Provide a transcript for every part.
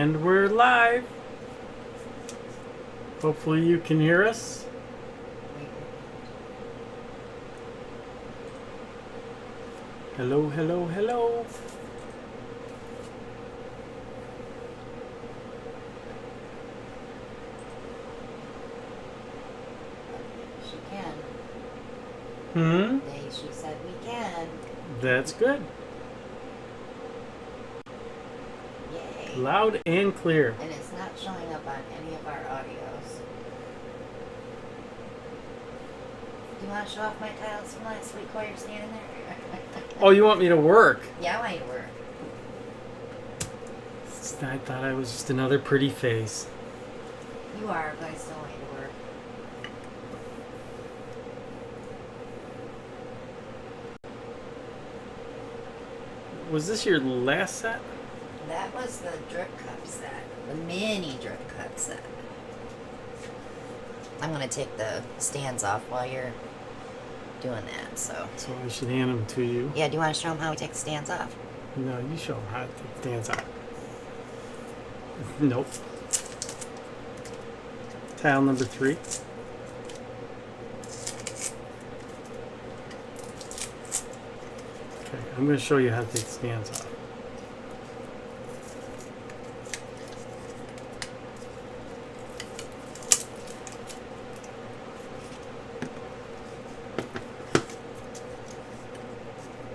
And we're live. Hopefully you can hear us. Hello, hello, hello. She can. She said we can. That's good. Yay. Loud and clear. And it's not showing up on any of our audios. Do you want to show off my tiles from last week while you're standing there? Oh, you want me to work? Yeah, I want you to work. I thought I was just another pretty face. You are, but I still want you to work. Was this your last set? That was the drip cup set. The mini drip cup set. I'm going to take the stands off while you're doing that, so I should hand them to you. yeah, do you want to show them how we take the stands off? No, you show them how to take the stands out. Nope. Tile number 3. Okay, I'm going to show you how to take the stands off.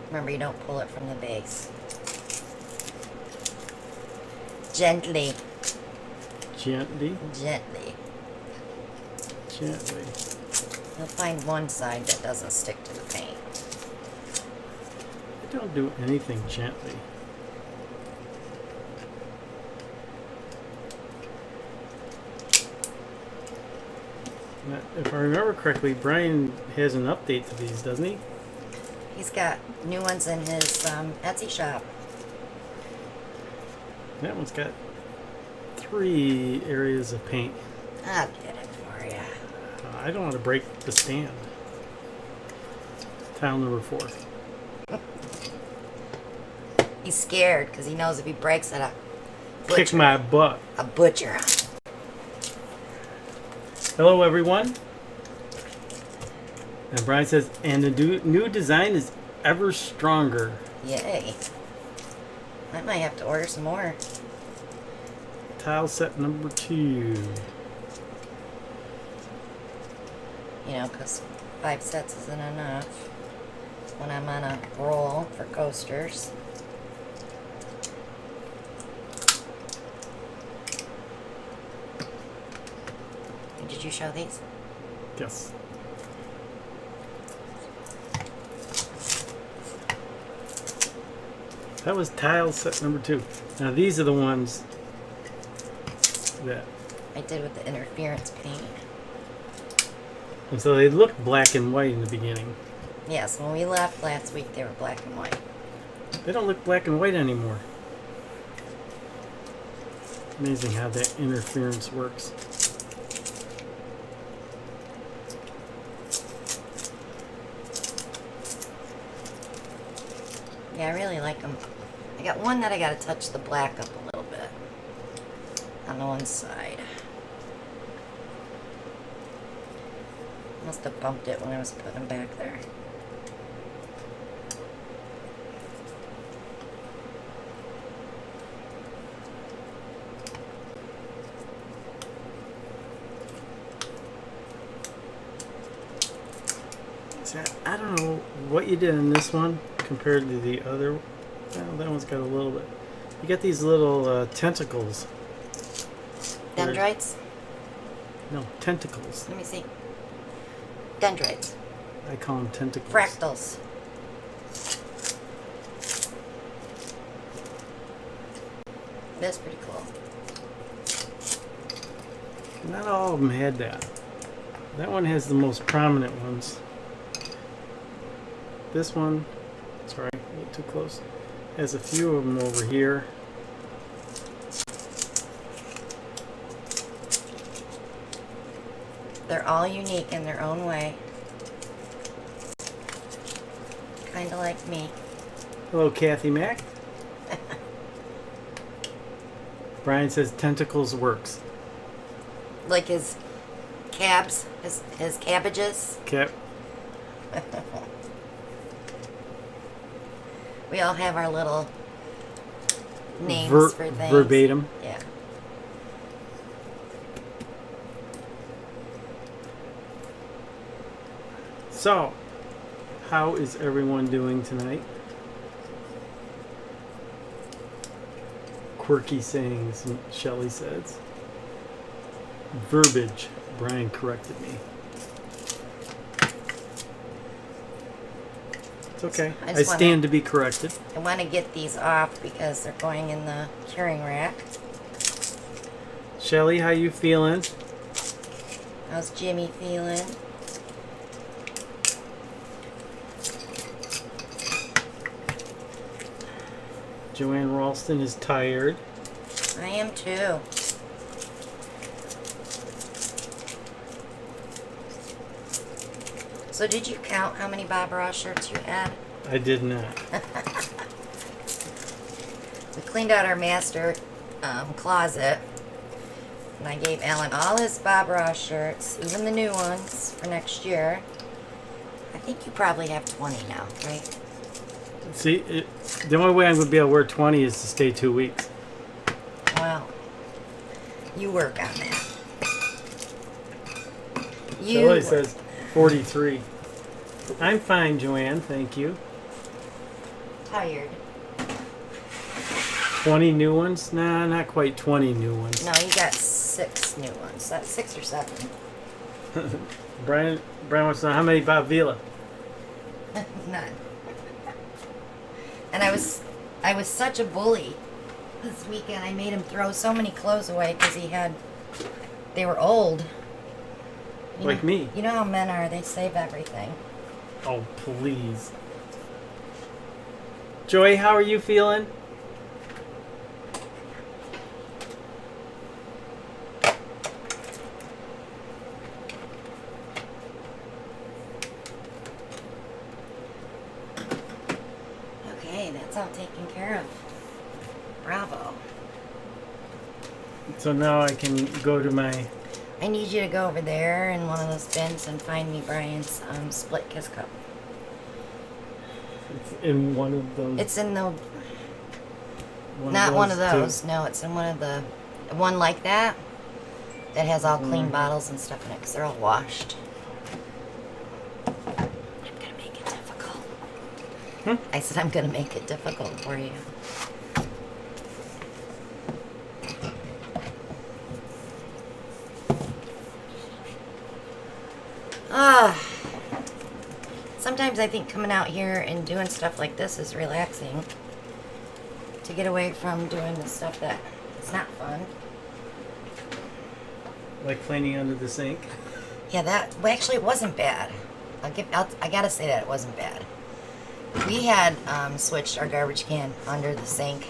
Remember, you don't pull it from the base. Gently. Gently. Gently. Gently. You'll find one side that doesn't stick to the paint. I don't do anything gently. Now, if I remember correctly, Brian has an update to these, doesn't he? He's got new ones in his Etsy shop. That one's got 3 areas of paint. I'll get it for you. I don't want to break the stand. Tile number 4. He's scared because he knows if he breaks it, Kick my butt. a butcher. Hello, everyone. And Brian says, and the new design is ever stronger. Yay. I might have to order some more. Tile set number 2. You know, because 5 sets isn't enough when I'm on a roll for coasters. Did you show these? Yes. That was tile set number 2. Now these are the ones that, I did with the interference paint. and so they look black and white in the beginning. Yes, when we left last week, they were black and white. They don't look black and white anymore. Amazing how that interference works. Yeah, I really like them. I got one that I got to touch the black up a little bit on the one side. Must have bumped it when I was putting them back there. So I don't know what you did in this one compared to the other. Well, that one's got a little bit. You got these little tentacles. Dendrites? No, tentacles. Let me see. Dendrites. I call them tentacles. Fractals. That's pretty cool. Not all of them had that. That one has the most prominent ones. This one, sorry, a little too close, has a few of them over here. They're all unique in their own way. Kind of like me. Hello, Kathy Mack. Brian says tentacles works. Like his cabs, his cabbages. Okay. We all have our little names for things. Verbatim. Yeah. So, how is everyone doing tonight? Quirky sayings, Shelley says. Verbiage, Brian corrected me. It's okay. I stand to be corrected. I want to get these off because they're going in the curing rack. Shelley, how you feeling? How's Jimmy feeling? Joanne Ralston is tired. I am too. So did you count how many Bob Ross shirts you had? I did not. We cleaned out our master closet, and I gave Alan all his Bob Ross shirts, even the new ones for next year. I think you probably have 20 now, right? See, the only way I'm going to be able to wear 20 is to stay 2 weeks. Well, you work on that. Shelley says 43. I'm fine, Joanne. Thank you. Tired. 20 new ones? Nah, not quite 20 new ones. No, you got 6 new ones. That's 6 or 7. Brian wants to know how many Bob Vila? None. And I was such a bully this weekend. I made him throw so many clothes away because they were old. Like me. You know how men are. They save everything. Oh, please. Joy, how are you feeling? Okay, that's all taken care of. Bravo. So now I can go to my... I need you to go over there in one of those bins and find me Brian's split kiss cup. It's in one of those... It's in the... Not one of those. Too. No, it's in one of the... One like that. That has all clean bottles and stuff in it because they're all washed. I'm going to make it difficult. I said I'm going to make it difficult for you. Sometimes I think coming out here and doing stuff like this is relaxing. To get away from doing the stuff that is not fun. Like cleaning under the sink? Yeah, actually it wasn't bad. I gotta say that it wasn't bad. We had switched our garbage can under the sink.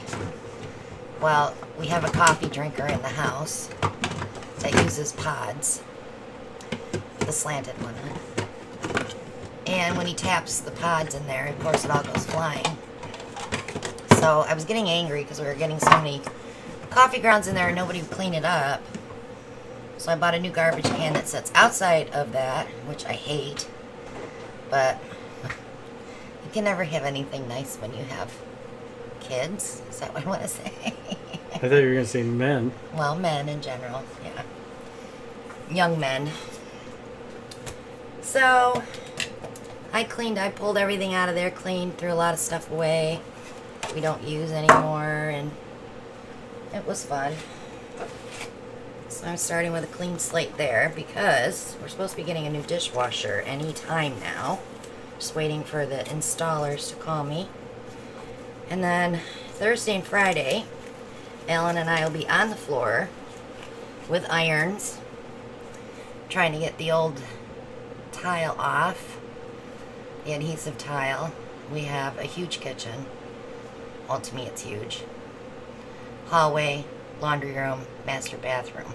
Well, we have a coffee drinker in the house that uses pods. The slanted one. And when he taps the pods in there, of course it all goes flying. So I was getting angry because we were getting so many coffee grounds in there and nobody would clean it up. So I bought a new garbage can that sits outside of that, which I hate. But you can never have anything nice when you have kids. Is that what I want to say? I thought you were going to say men. Well, men in general, yeah. Young men. So I pulled everything out of there, cleaned, threw a lot of stuff away we don't use anymore, and it was fun. So I'm starting with a clean slate there because we're supposed to be getting a new dishwasher any time now. Just waiting for the installers to call me. And then Thursday and Friday, Alan and I will be on the floor with irons, trying to get the old tile off, the adhesive tile. We have a huge kitchen. Well, to me it's huge. Hallway, laundry room, master bathroom.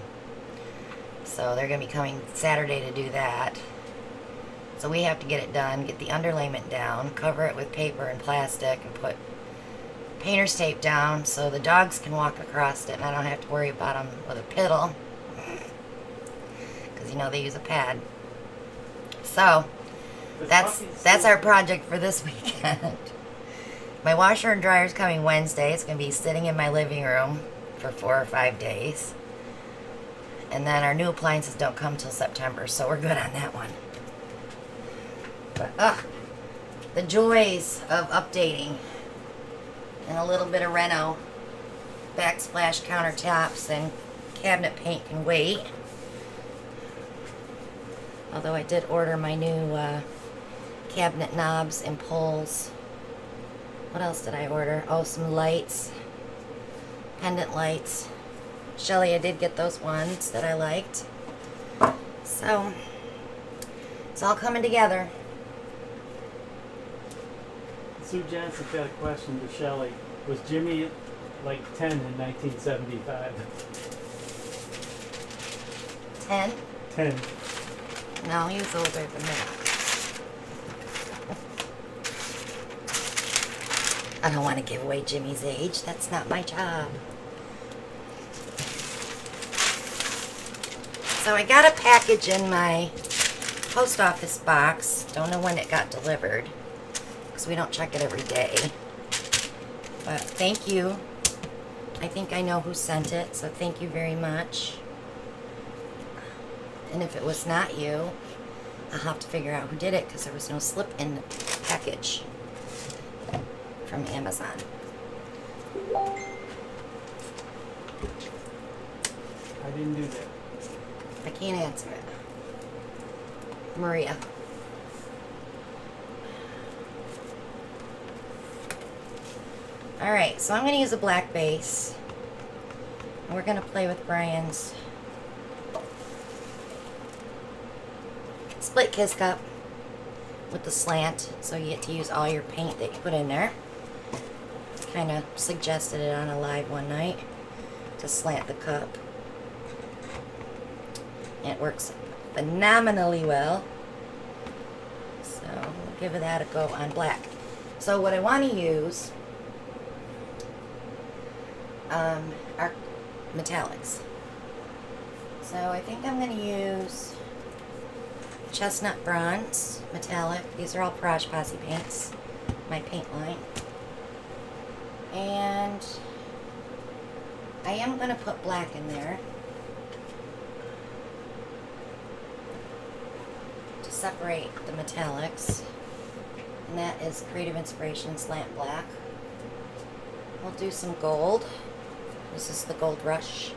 So they're going to be coming Saturday to do that. So we have to get it done, get the underlayment down, cover it with paper and plastic, and put painter's tape down so the dogs can walk across it and I don't have to worry about them with a piddle. Because, you know, they use a pad. So, that's our project for this weekend. My washer and dryer is coming Wednesday. It's going to be sitting in my living room for 4 or 5 days. And then our new appliances don't come till September, so we're good on that one. But, the joys of updating. And a little bit of reno. Backsplash countertops and cabinet paint can wait. Although I did order my new cabinet knobs and pulls. What else did I order? Oh, some lights. Pendant lights. Shelly, I did get those ones that I liked. So, it's all coming together. Sue Johnson's got a question to Shelley. Was Jimmy like 10 in 1975? 10? 10. No, he was older than that. I don't want to give away Jimmy's age. That's not my job. So I got a package in my post office box. Don't know when it got delivered, because we don't check it every day. But thank you. I think I know who sent it, so thank you very much. And if it was not you, I'll have to figure out who did it, because there was no slip in the package from Amazon. I didn't do that. I can't answer it. Maria. Alright, so I'm going to use a black base. And we're going to play with Brian's split kiss cup with the slant, so you get to use all your paint that you put in there. Kind of suggested it on a live one night to slant the cup. And it works phenomenally well. So we'll give that a go on black. So what I want to use are metallics. So I think I'm going to use chestnut bronze metallic. These are all Posse paints, my paint line. And I am going to put black in there to separate the metallics. And that is Creative Inspiration Slant Black. We'll do some gold. This is the Gold Rush.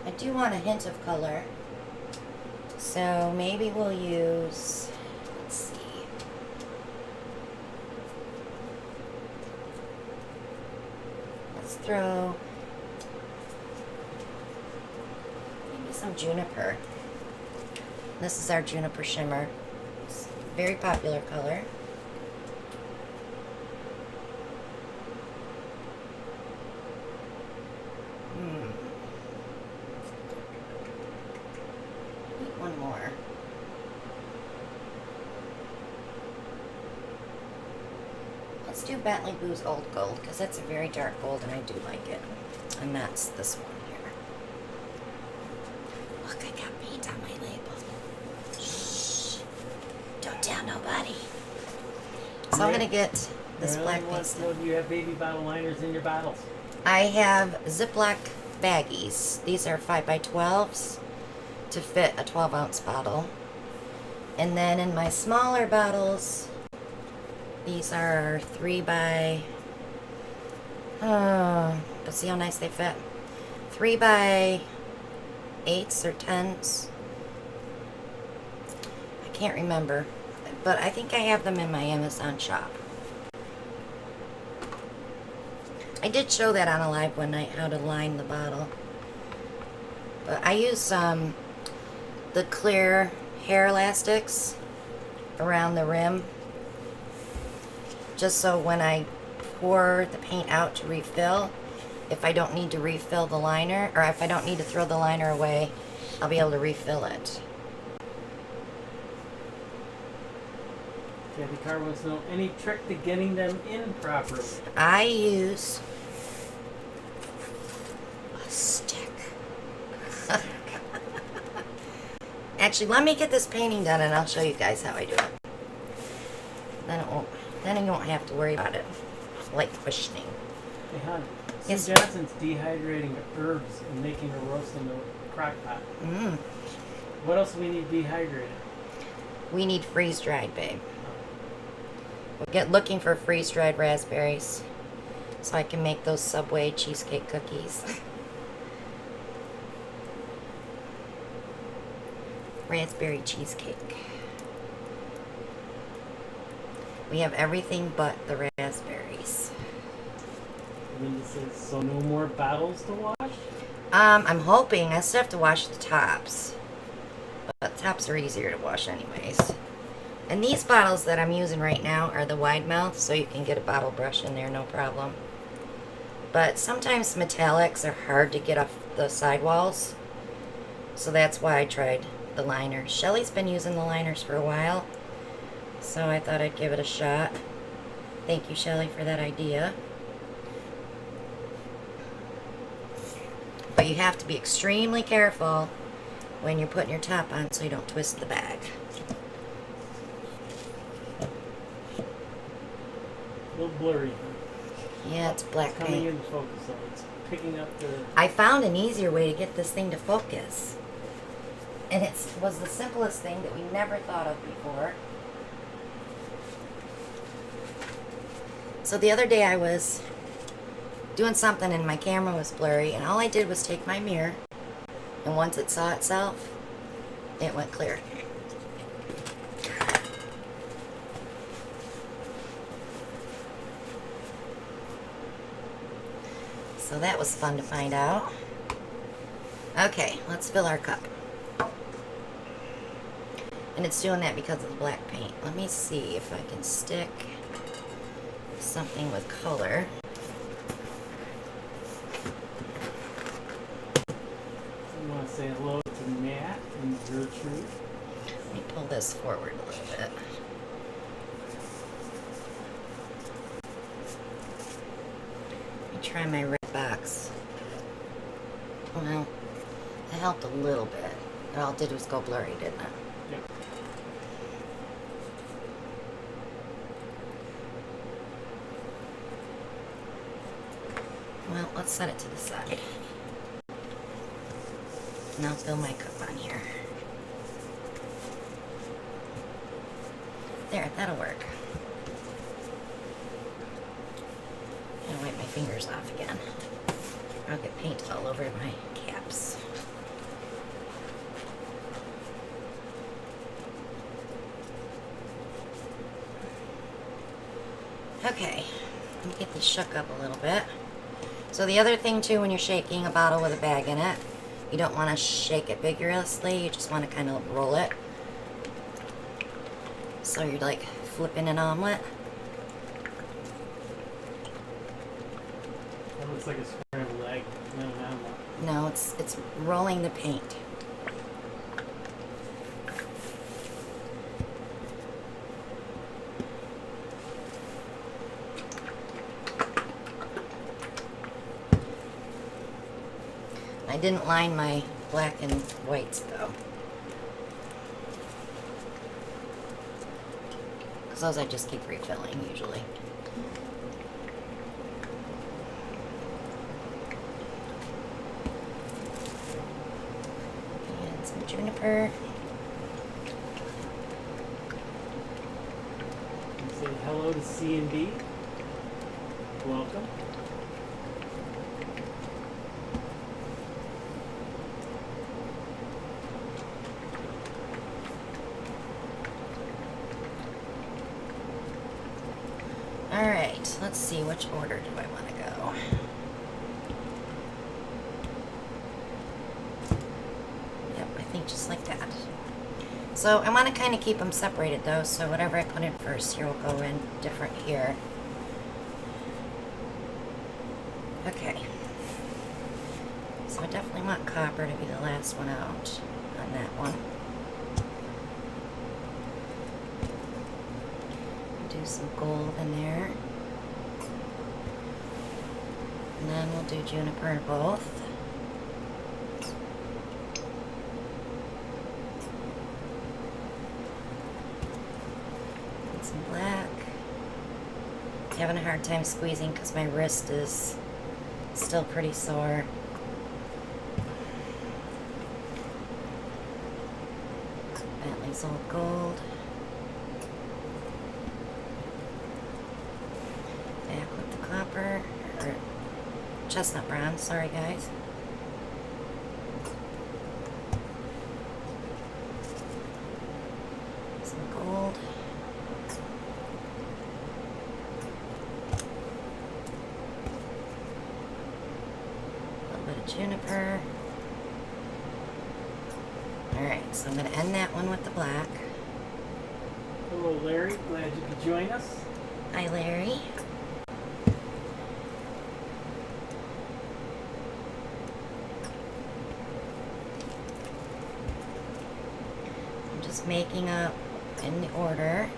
I do want a hint of color. So maybe we'll use, let's see. Let's throw maybe some juniper. This is our juniper shimmer. It's a very popular color. One more. Let's do Bentley Blue's Old Gold, because that's a very dark gold and I do like it. And that's this one here. Look, I got paint on my label. Shh. Don't tell nobody. So I'm going to get this black base. Do you have baby bottle liners in your bottles? I have Ziploc baggies. These are 5x12s. To fit a 12-ounce bottle. And then in my smaller bottles, these are 3x but see how nice they fit. 3x8s or 10s. I can't remember, but I think I have them in my Amazon shop. I did show that on a live one night, how to line the bottle. But I use the clear hair elastics around the rim, just so when I pour the paint out to refill, if I don't need to refill the liner, or if I don't need to throw the liner away, I'll be able to refill it. Kathy Carr wants to know any trick to getting them in properly. I use a stick. Actually, let me get this painting done and I'll show you guys how I do it. Then you won't have to worry about it like questioning. Hey, hon. Sue Yes. Johnson's dehydrating herbs and making a roast in the crock pot. What else do we need dehydrated? We need freeze-dried, babe. We'll looking for freeze-dried raspberries so I can make those Subway cheesecake cookies. Raspberry cheesecake. We have everything but the raspberries. Linda says, so no more bottles to wash? I'm hoping. I still have to wash the tops. But tops are easier to wash anyways. And these bottles that I'm using right now are the wide mouth, so you can get a bottle brush in there, no problem. But sometimes metallics are hard to get off the sidewalls. So that's why I tried the liners. Shelly's been using the liners for a while, so I thought I'd give it a shot. Thank you, Shelly, for that idea. But you have to be extremely careful when you're putting your top on so you don't twist the bag. A little blurry. Yeah, it's black It's coming paint. into focus though. It's picking up the... I found an easier way to get this thing to focus. And it was the simplest thing that we never thought of before. So the other day I was doing something and my camera was blurry, and all I did was take my mirror, and once it saw itself, it went clear. So that was fun to find out. Okay, let's fill our cup. And it's doing that because of the black paint. Let me see if I can stick something with color. You want to say hello to Matt and Gertrude? Let me pull this forward a little bit. Let me try my red box. Well, it helped a little bit. It all did was go blurry, didn't it? Yep. Well, let's set it to the side. And I'll fill my cup on here. There, that'll work. I'll wipe my fingers off again. I'll get paint all over my caps. Okay, let me get these shook up a little bit. So the other thing too, when you're shaking a bottle with a bag in it, you don't want to shake it vigorously, you just want to kind of roll it. So you're like flipping an omelet. That looks like a scrambled egg. No. No, it's rolling the paint. I didn't line my black and whites though, because those I just keep refilling usually. And some juniper. And say hello to C&D. Welcome. Alright, let's see, which order do I want to go? Yep, I think just like that. So I want to kind of keep them separated though, so whatever I put in first here will go in different here. Okay. So I definitely want copper to be the last one out on that one. some gold in there. And then we'll do juniper in both. And some black. Having a hard time squeezing because my wrist is still pretty sore. Bentley's Old Gold. Back with the copper, or chestnut brown, sorry guys. Some gold. A little bit of juniper. Alright, so I'm going to end that one with the black. Hello, Larry. Glad you could join us. Hi, Larry. I'm just making up in the order.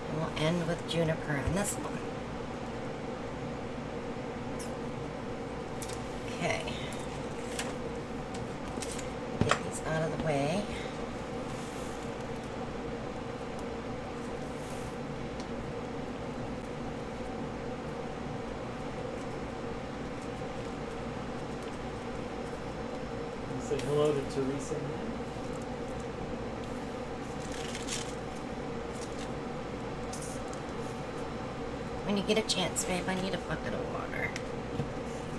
And we'll end with juniper on this one. Okay. Get these out of the way. Say hello to Teresa. When you get a chance, babe, I need a bucket of water.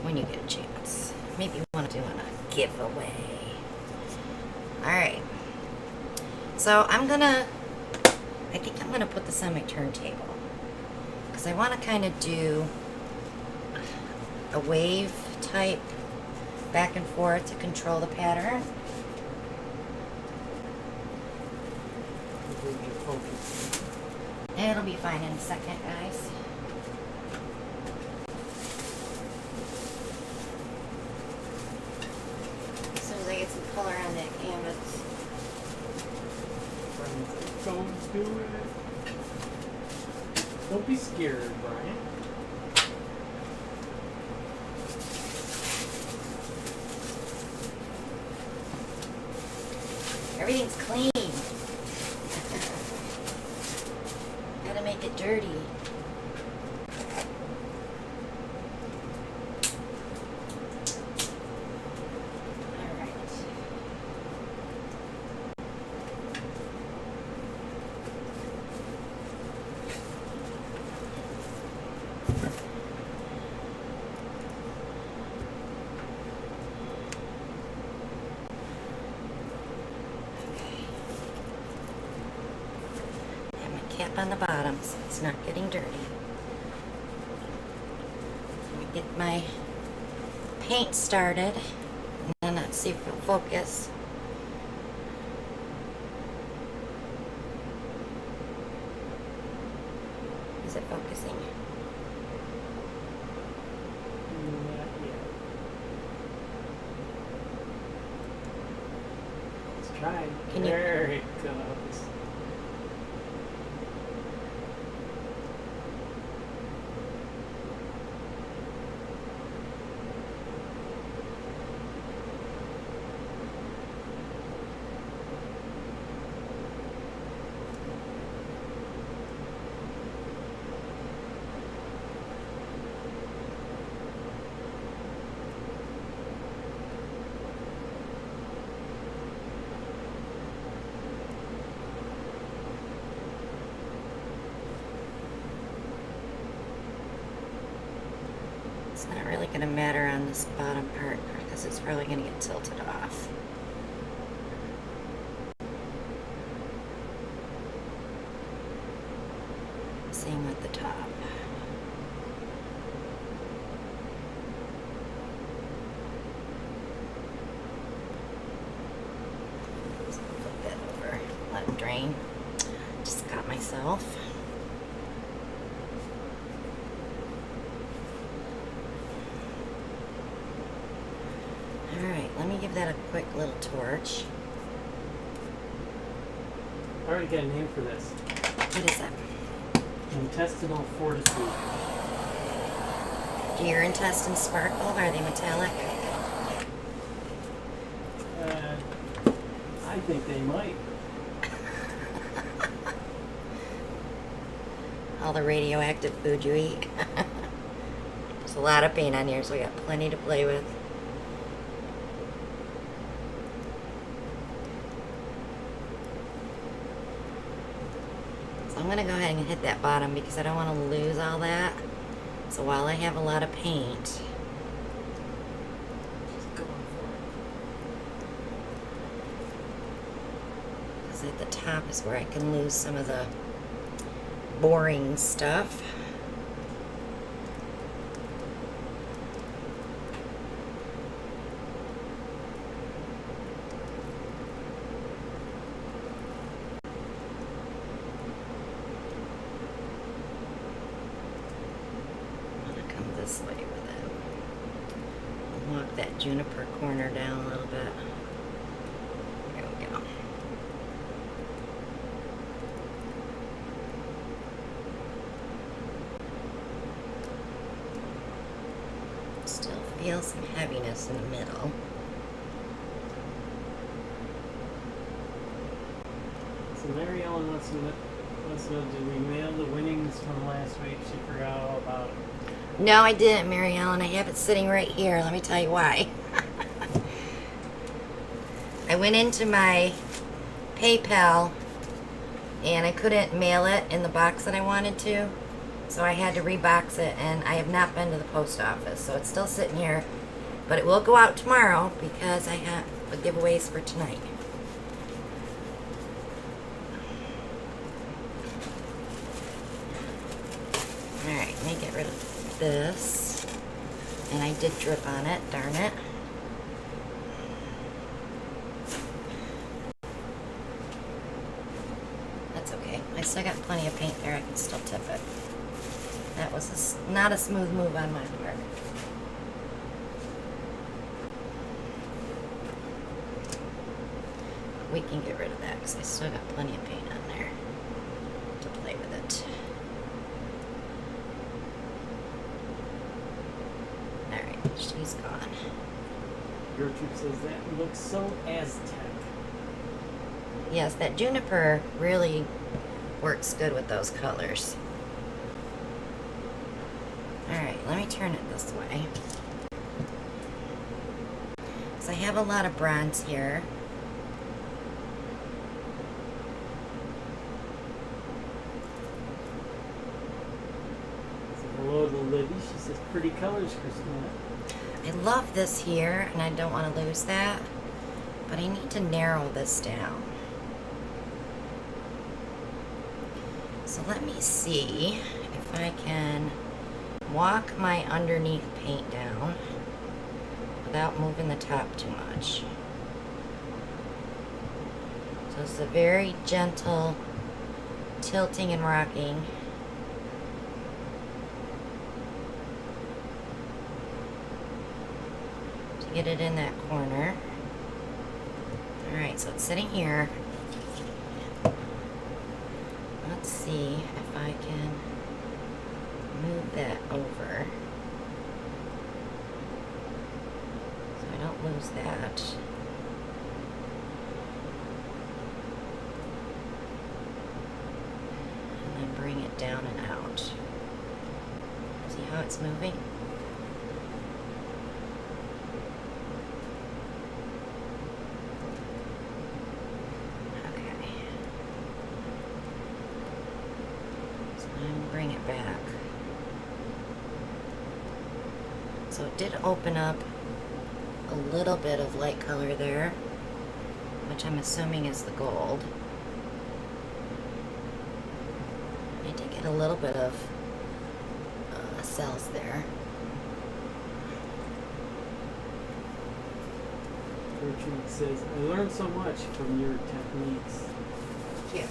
When you get a chance. Maybe you want to do a giveaway. Alright. So I think I'm gonna put this on my turntable. Because I want to kind of do a wave type back and forth to control the pattern. It'll be fine in a second, guys. As soon as I get some color on that canvas. Don't do it. Don't be scared, Brian. Everything's clean. Gotta make it dirty. Alright. Cap on the bottom so it's not getting dirty. Let me get my paint started and then let's see if it'll focus. Is it focusing? Not yet. Let's try. Can you- There it goes. It's not really going to matter on this bottom part because it's probably going to get tilted off. Same with the top. So flip that over, let it drain. Just got myself. Alright, let me give that a quick little torch. I already got a name for this. What is that? Intestinal fortitude. Do your intestines sparkle? Are they metallic? I think they might. All the radioactive food you eat. There's a lot of paint on here, so we got plenty to play with. So I'm going to go ahead and hit that bottom because I don't want to lose all that. So while I have a lot of paint, Just going for it. because at the top is where I can lose some of the boring stuff. This way with it. I'll walk that juniper corner down a little bit. There we go. Still feel some heaviness in the middle. So Mary Ellen wants to know, did we mail the winnings from last week? She forgot all about it. No, I didn't, Mary Ellen. I have it sitting right here. Let me tell you why. I went into my PayPal and I couldn't mail it in the box that I wanted to. So I had to rebox it, and I have not been to the post office. So it's still sitting here. But it will go out tomorrow because I have the giveaways for tonight. Alright, let me get rid of this. And I did drip on it, darn it. That's okay. I still got plenty of paint there. I can still tip it. That was not a smooth move on my part. We can get rid of that because I still got plenty of paint on there to play with it. Alright, she's gone. Gertrude says that looks so Aztec. Yes, that juniper really works good with those colors. Alright, let me turn it this way. So I have a lot of bronze here. So hello to Libby. She says pretty colors, Christina. I love this here, and I don't want to lose that, but I need to narrow this down. So let me see if I can walk my underneath paint down without moving the top too much. So it's a very gentle tilting and rocking. Get it in that corner. Alright, so it's sitting here. Let's see if I can move that over so I don't lose that. And then bring it down and out. See how it's moving? Bring it back. So it did open up a little bit of light color there, which I'm assuming is the gold. I did get a little bit of cells there. Gertrude says, I learned so much from your techniques. Thank you.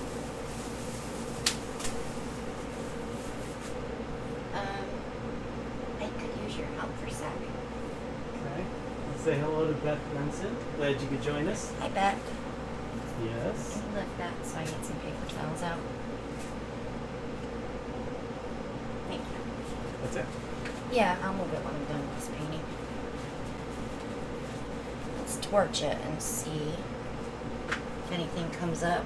I could use your help for a sec. Okay. Say hello to Beth Benson. Glad you could join us. Hi, Beth. Yes. Can you lift that so I get some paper towels out? Thank you. What's that? Yeah, I'll move it when I'm done with this painting. Let's torch it and see if anything comes up.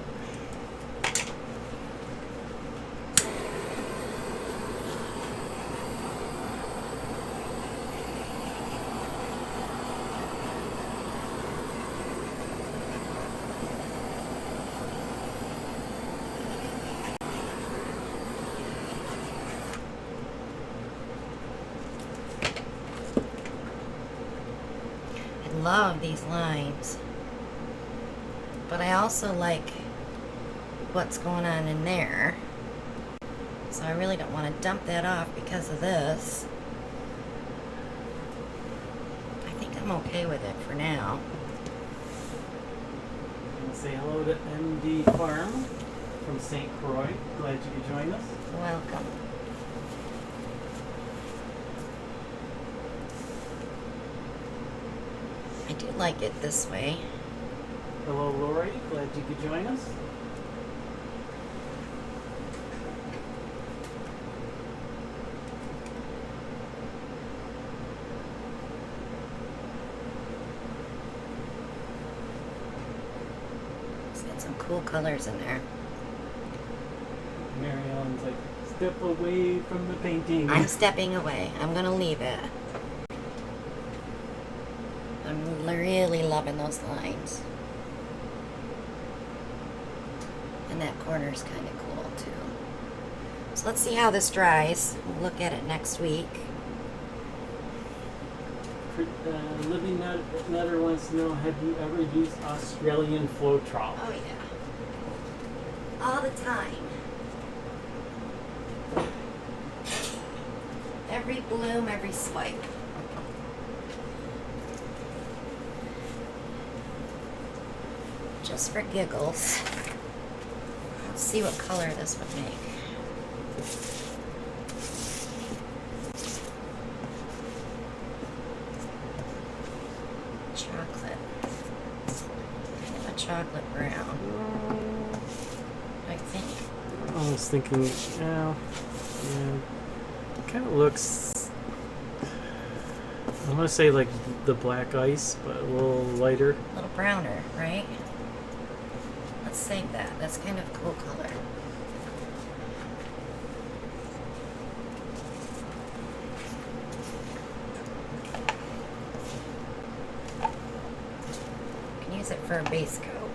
Love these lines, but I also like what's going on in there, so I really don't want to dump that off because of this. I think I'm okay with it for now. And say hello to MD Farm from St. Croix. Glad you could join us. Welcome. I do like it this way. Hello, Lori. Glad you could join us. It's got some cool colors in there. Mary Ellen's like, step away from the painting. I'm stepping away. I'm gonna leave it. I'm really loving those lines. And that corner's kind of cool too. So let's see how this dries. We'll look at it next week. Libby Nutter wants to know, have you ever used Australian flow trowel? Oh yeah. All the time. Every bloom, every swipe. Just for giggles. Let's see what color this would make. Chocolate. Kind of a chocolate brown. I think. I was thinking, yeah, it kind of looks, I'm going to say like the black ice, but a little lighter. A little browner, right? Let's save that. That's kind of a cool color. You can use it for a base coat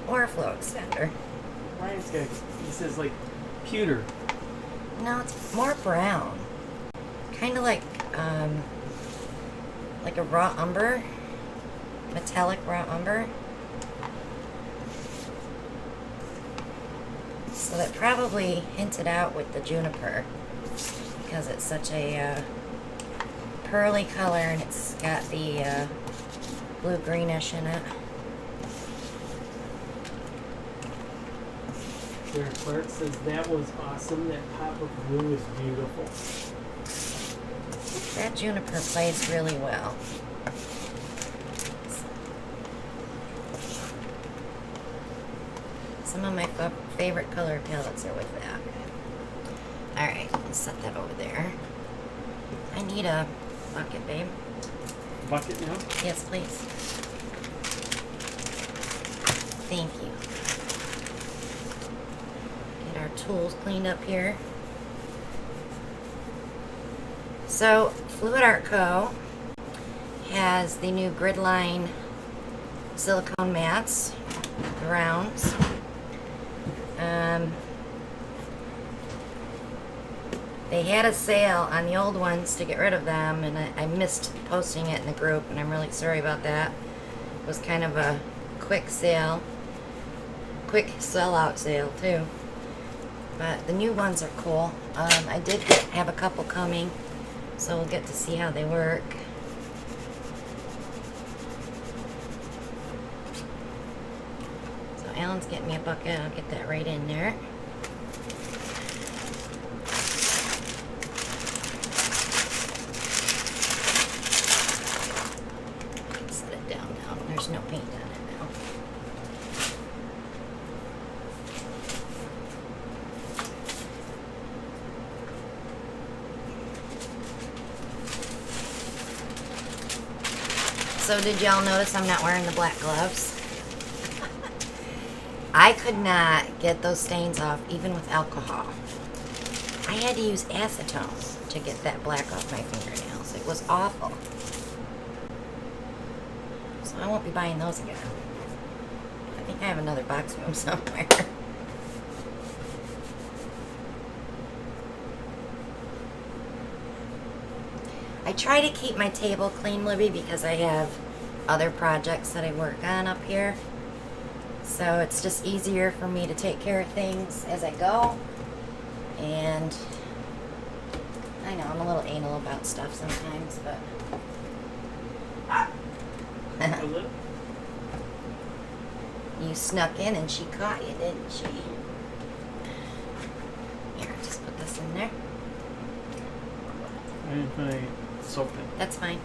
or a flow extender. Ryan's got, he says like pewter. No, it's more brown. Kind of like a raw umber, metallic raw umber. So that probably hinted out with the juniper because it's such a pearly color and it's got the blue greenish in it. Sarah Clark says that was awesome. That pop of blue is beautiful. That juniper plays really well. Some of my favorite color palettes are with that. Alright, let's set that over there. I need a bucket, babe. Bucket now? Yes, please. Thank you. Get our tools cleaned up here. So, Fluid Art Co. has the new Gridline silicone mats, the rounds. They had a sale on the old ones to get rid of them, and I missed posting it in the group, and I'm really sorry about that. It was kind of a quick sale, quick sellout sale too. But the new ones are cool. I did have a couple coming, so we'll get to see how they work. So Alan's getting me a bucket. I'll get that right in there. So did y'all notice I'm not wearing the black gloves? I could not get those stains off even with alcohol. I had to use acetone to get that black off my fingernails. It was awful. So I won't be buying those again. I think I have another box of them somewhere. I try to keep my table clean, Libby, because I have other projects that I work on up here. So it's just easier for me to take care of things as I go. And I know I'm a little anal about stuff sometimes, but you snuck in and she caught you, didn't she? Here, just put this in there. I didn't put any soap in. That's fine.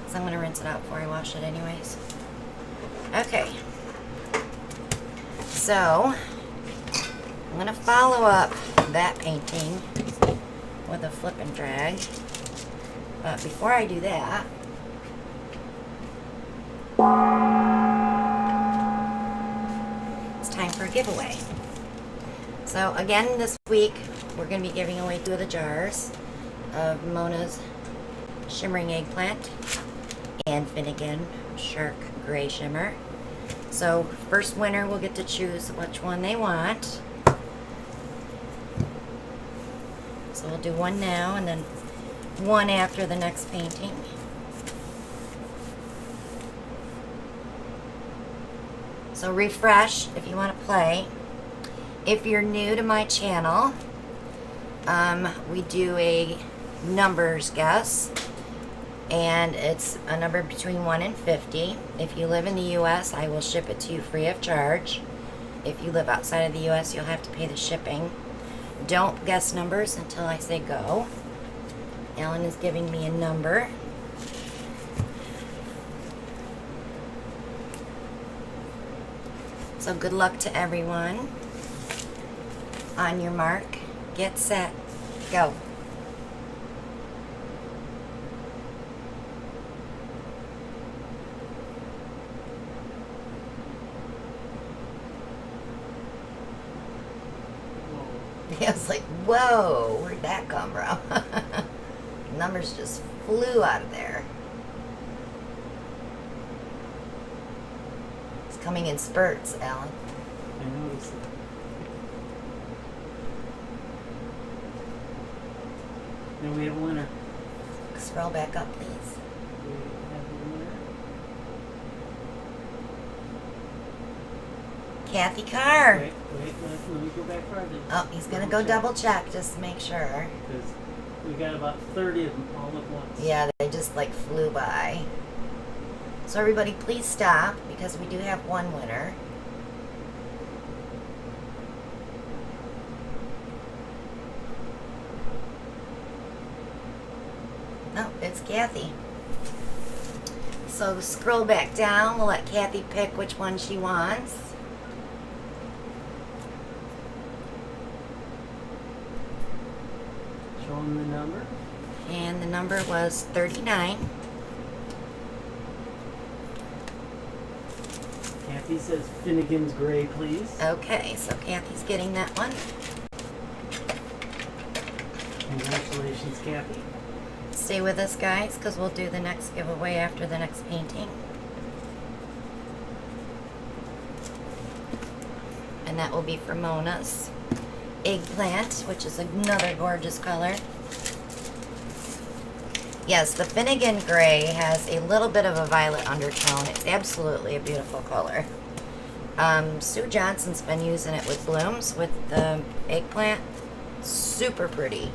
So I'm going to rinse it out before I wash it anyways. Okay. So, I'm going to follow up that painting with a flip and drag. But before I do that, it's time for a giveaway. So again, this week, we're going to be giving away 2 of the jars of Mona's Shimmering Eggplant and Finnegan Shark Gray Shimmer. So first winner will get to choose which one they want. So we'll do one now and then one after the next painting. So refresh if you want to play. If you're new to my channel, we do a numbers guess, and it's a number between 1 and 50. If you live in the US, I will ship it to you free of charge. If you live outside of the US, you'll have to pay the shipping. Don't guess numbers until I say go. Ellen is giving me a number. So good luck to everyone. On your mark, get set, go. I was like, whoa, where'd that come from? Numbers just flew out of there. It's coming in spurts, Alan. I noticed it. Then we have a winner. Scroll back up, please. We have a winner. Kathy Carr. Wait, let me go back farther. Oh, he's going to go double check just to make sure. Because we got about 30 of them all at once. Yeah, they just like flew by. So everybody please stop because we do have one winner. Oh, it's Kathy. So scroll back down. We'll let Kathy pick which one she wants. Show them the number. And the number was 39. Kathy says Finnegan's Gray, please. Okay, so Kathy's getting that one. Congratulations, Kathy. Stay with us, guys, because we'll do the next giveaway after the next painting. And that will be for Mona's Eggplant, which is another gorgeous color. Yes, the Finnegan Gray has a little bit of a violet undertone. It's absolutely a beautiful color. Sue Johnson's been using it with blooms with the eggplant. Super pretty.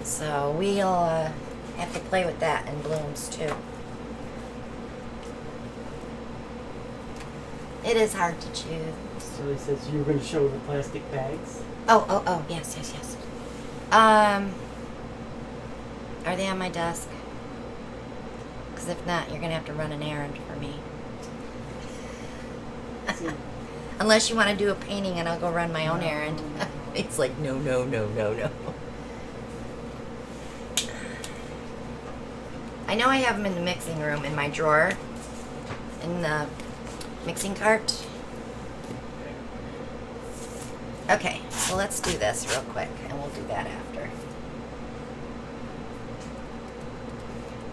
So we'll have to play with that in blooms too. It is hard to choose. So he says you were going to show the plastic bags. Oh, yes. Are they on my desk? Because if not, you're going to have to run an errand for me. Unless you want to do a painting and I'll go run my own errand. It's like, no. I know I have them in the mixing room in my drawer, in the mixing cart. Okay, so let's do this real quick, and we'll do that after.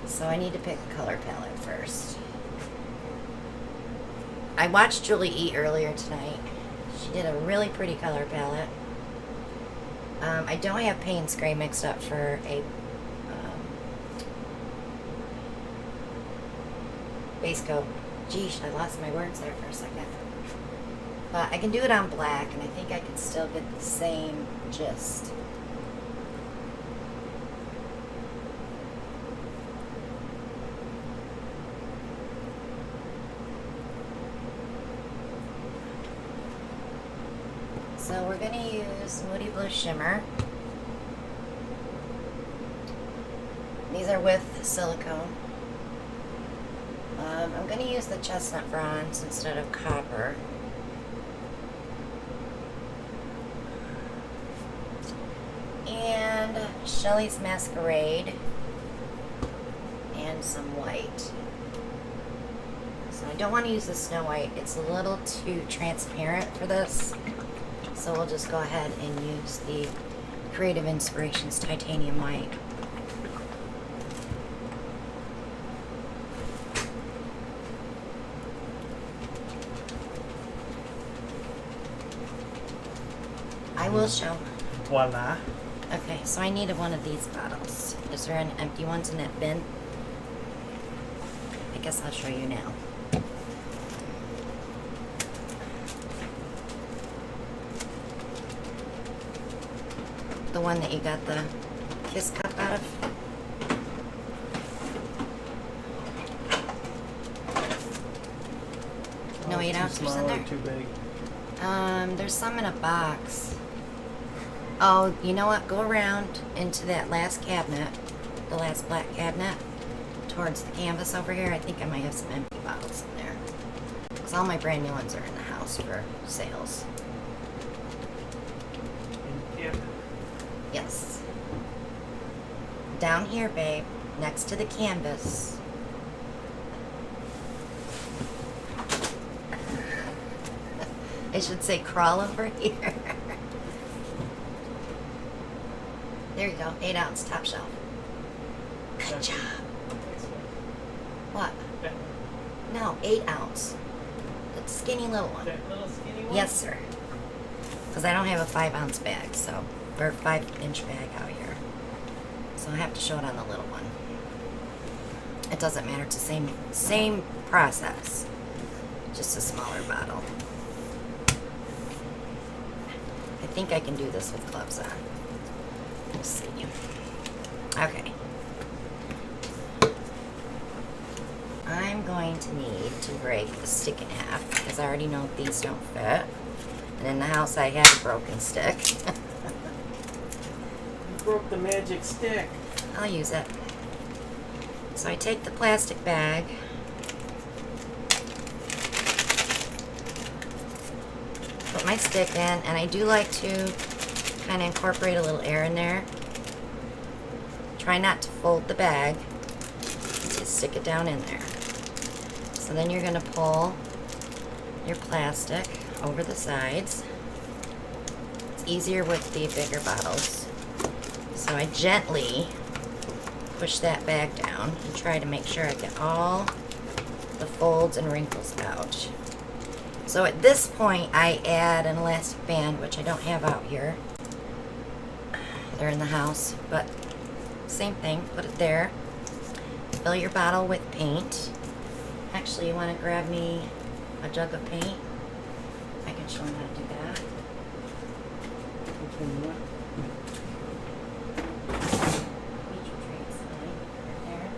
So I need to pick a color palette first. I watched Julie eat earlier tonight. She did a really pretty color palette. I don't have paint spray mixed up for a base coat. Geesh, I lost my words there for a second. But I can do it on black, and I think I can still get the same gist. So we're going to use Moody Blue Shimmer. These are with silicone. I'm going to use the chestnut bronze instead of copper. And Shelley's Masquerade. And some white. So I don't want to use the Snow White. It's a little too transparent for this. So we'll just go ahead and use the Creative Inspirations Titanium White. I will show. Voila. Okay, so I needed one of these bottles. Is there any empty ones in that bin? I guess I'll show you now. The one that you got the Kiss cup out of? No 8 ounces in there? Too big. There's some in a box. Oh, you know what? Go around into that last cabinet, the last black cabinet, towards the canvas over here. I think I might have some empty bottles in there. Because all my brand new ones are in the house for sales. Yeah. Yes. Down here, babe, next to the canvas. I should say crawl over here. There you go, 8 ounce top shelf. Good job. What? No, 8 ounce. The skinny little one. That little skinny one? Yes, sir. Because I don't have a 5 ounce bag, so, or 5-inch bag out here. So I have to show it on the little one. It doesn't matter, it's the same process. Just a smaller bottle. I think I can do this with gloves on. We'll see. Okay. I'm going to need to break the stick in half because I already know these don't fit. And in the house I have a broken stick. You broke the magic stick. I'll use it. So I take the plastic bag. Put my stick in, and I do like to kind of incorporate a little air in there. Try not to fold the bag. Just stick it down in there. So then you're going to pull your plastic over the sides. It's easier with the bigger bottles. So I gently push that bag down and try to make sure I get all the folds and wrinkles out. So at this point, I add an elastic band, which I don't have out here. They're in the house, but same thing. Put it there. Fill your bottle with paint. Actually, you want to grab me a jug of paint? I can show you how to do that. Meet your trade sign right there.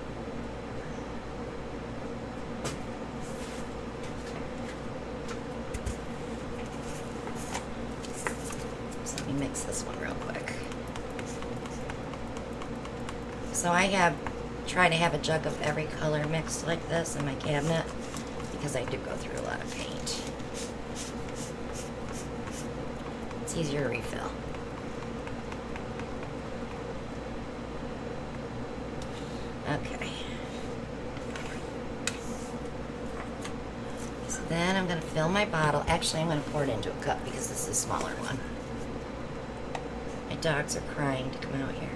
So let me mix this one real quick. So I try to have a jug of every color mixed like this in my cabinet because I do go through a lot of paint. It's easier to refill. Okay. fill my bottle. Actually, I'm going to pour it into a cup because this is a smaller one. My dogs are crying to come out here.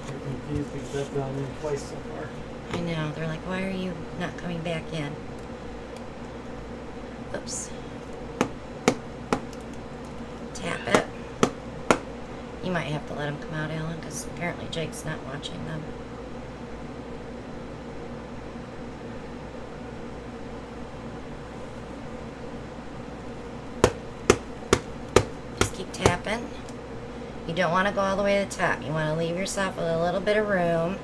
They're confused because I've gone in twice so far. I know. They're like, why are you not coming back in? Oops. Tap it. You might have to let them come out, Alan, because apparently Jake's not watching them. Just keep tapping. You don't want to go all the way to the top. You want to leave yourself with a little bit of room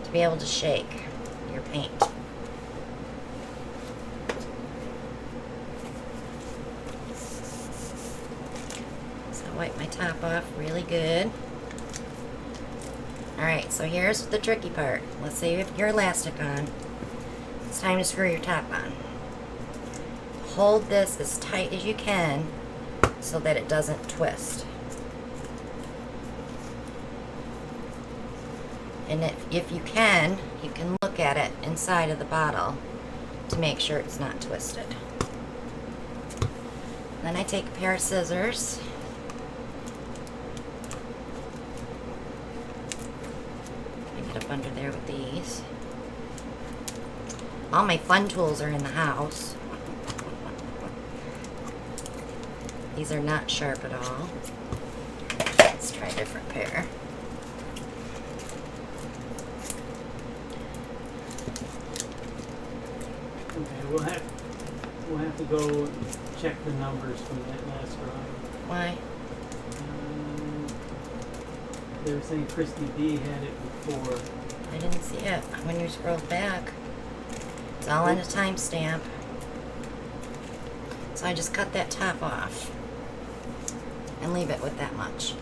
to be able to shake your paint. So wipe my top off really good. Alright, so here's the tricky part. Let's say you have your elastic on. It's time to screw your top on. Hold this as tight as you can so that it doesn't twist. And if you can look at it inside of the bottle to make sure it's not twisted. Then I take a pair of scissors. I get up under there with these. All my fun tools are in the house. These are not sharp at all. Let's try a different pair. Okay, we'll have to go check the numbers from that last round. Why? They were saying Christy B had it before. I didn't see it when you scrolled back. It's all on a timestamp. So I just cut that top off and leave it with that much.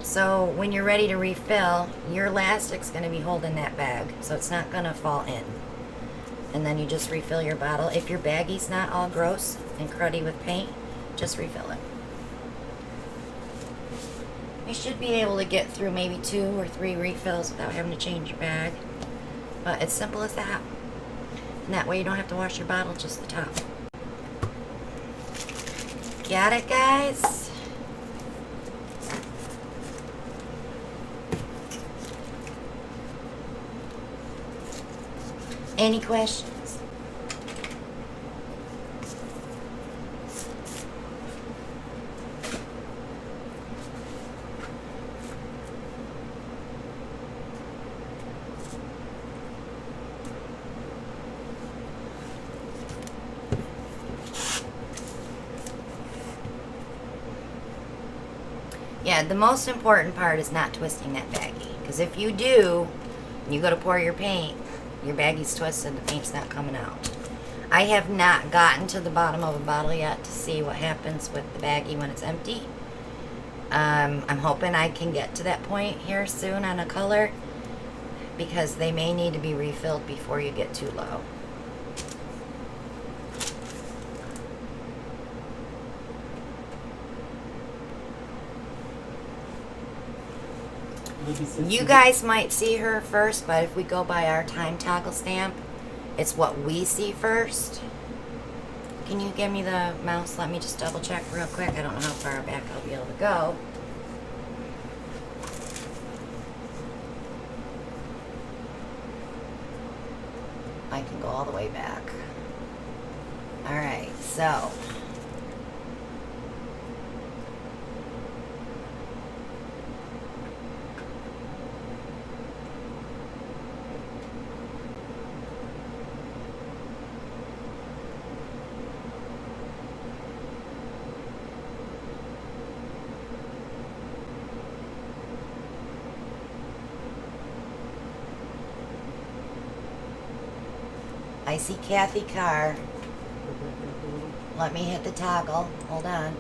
So when you're ready to refill, your elastic's going to be holding that bag, so it's not going to fall in. And then you just refill your bottle. If your baggie's not all gross and cruddy with paint, just refill it. You should be able to get through maybe 2 or 3 refills without having to change your bag. But it's simple as that. And that way you don't have to wash your bottle, just the top. Got it, guys? Any questions? Yeah, the most important part is not twisting that baggie. Because if you do, and you go to pour your paint, your baggie's twisted, the paint's not coming out. I have not gotten to the bottom of a bottle yet to see what happens with the baggie when it's empty. I'm hoping I can get to that point here soon on a color, because they may need to be refilled before you get too low. You guys might see her first, but if we go by our time toggle stamp, it's what we see first. Can you give me the mouse? Let me just double check real quick. I don't know how far back I'll be able to go. I can go all the way back. Alright, so I see Kathy Carr. Let me hit the toggle. Hold on.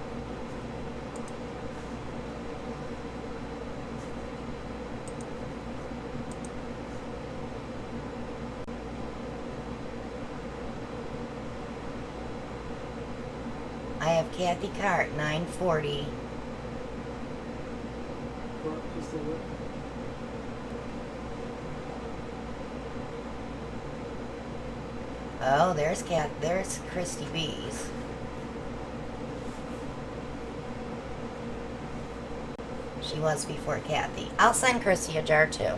I have Kathy Carr at 940. Oh, there's Christy B's. She was before Kathy. I'll send Christy a jar too.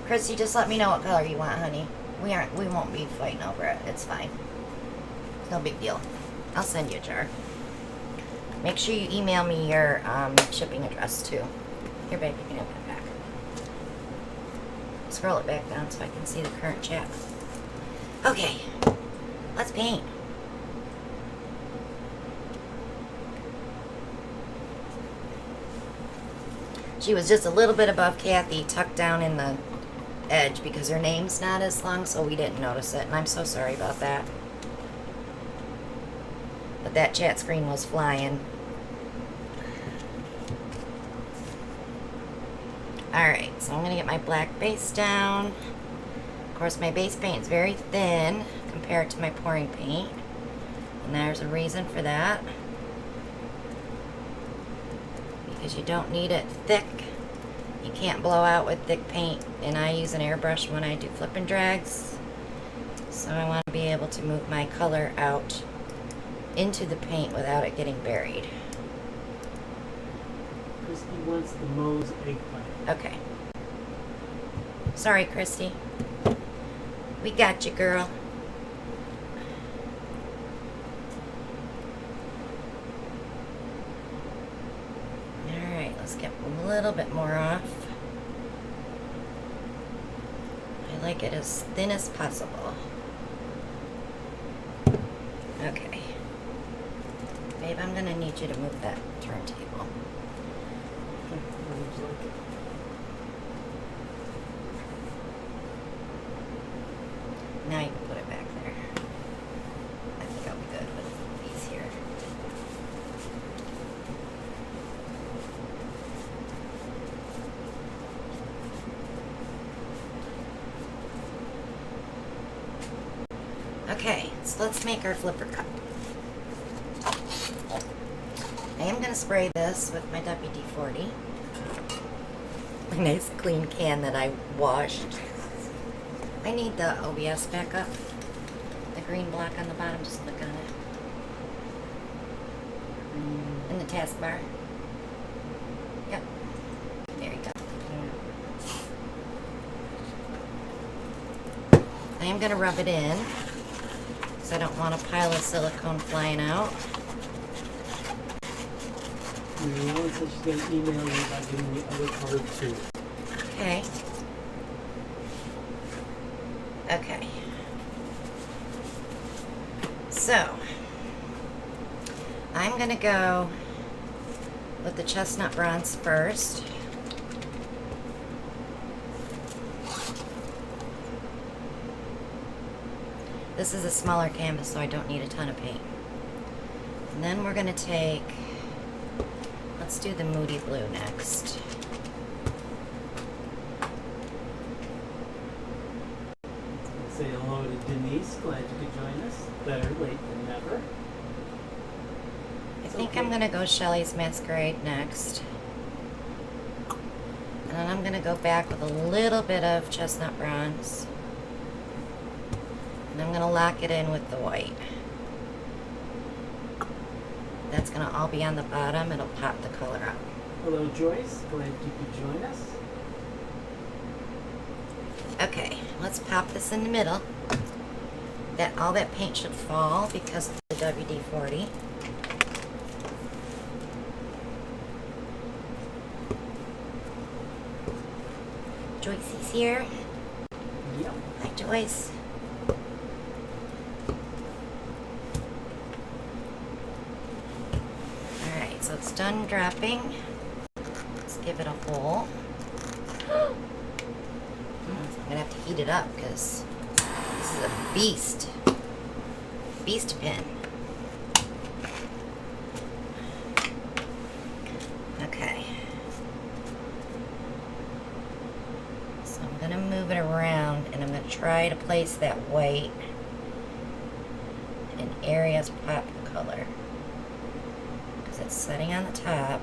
Christy, just let me know what color you want, honey. We won't be fighting over it. It's fine. No big deal. I'll send you a jar. Make sure you email me your shipping address too. Here, babe, you can have that back. Scroll it back down so I can see the current chat. Okay, let's paint. She was just a little bit above Kathy, tucked down in the edge because her name's not as long, so we didn't notice it, and I'm so sorry about that. But that chat screen was flying. Alright, so I'm going to get my black base down. Of course, my base paint is very thin compared to my pouring paint. And there's a reason for that. Because you don't need it thick. You can't blow out with thick paint. And I use an airbrush when I do flip and drags. So I want to be able to move my color out into the paint without it getting buried. Christy wants the Moe's eggplant. Okay. Sorry, Christy. We got you, girl. Alright, let's get a little bit more off. I like it as thin as possible. Okay. Babe, I'm gonna need you to move that turntable. Okay, what would you like? Now you can put it back there. I think I'll be good with these here. Okay, so let's make our flipper cup. I am going to spray this with my WD-40. A nice clean can that I washed. I need the OBS back up. The green block on the bottom, just click on it. In the taskbar. Yep. There you go. I am going to rub it in, because I don't want a pile of silicone flying out. Mary said she's going to email me about getting the other card too. Okay. Okay. So, I'm going to go with the chestnut bronze first. This is a smaller canvas, so I don't need a ton of paint. And then we're going to take, let's do the Moody Blue next. Say hello to Denise. Glad you could join us. Better late than never. I think I'm going to go Shelley's Masquerade next. And then I'm going to go back with a little bit of chestnut bronze. And I'm going to lock it in with the white. That's going to all be on the bottom. It'll pop the color up. Hello, Joyce. Glad you could join us. Okay, let's pop this in the middle. All that paint should fall because of the WD-40. Joycey's here. Yep. Hi, Joyce. Alright, so it's done dropping. Let's give it a hole. I'm gonna have to heat it up because this is a beast. Beast pin. Okay. So I'm gonna move it around and I'm gonna try to place that white in areas of pop color. Because it's setting on the top.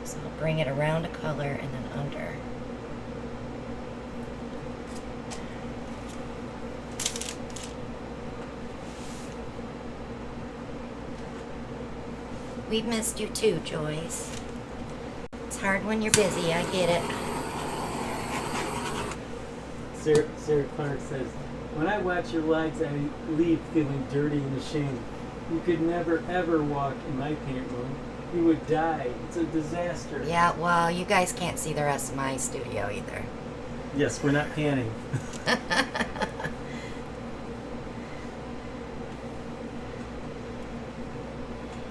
So I'll bring it around a color and then under. we've missed you too, Joyce. It's hard when you're busy, I get it. Sarah Clark says, when I watch your lives, I leave feeling dirty and ashamed. You could never, ever walk in my paint room. You would die. It's a disaster. Yeah, well, you guys can't see the rest of my studio either. Yes, we're not panning.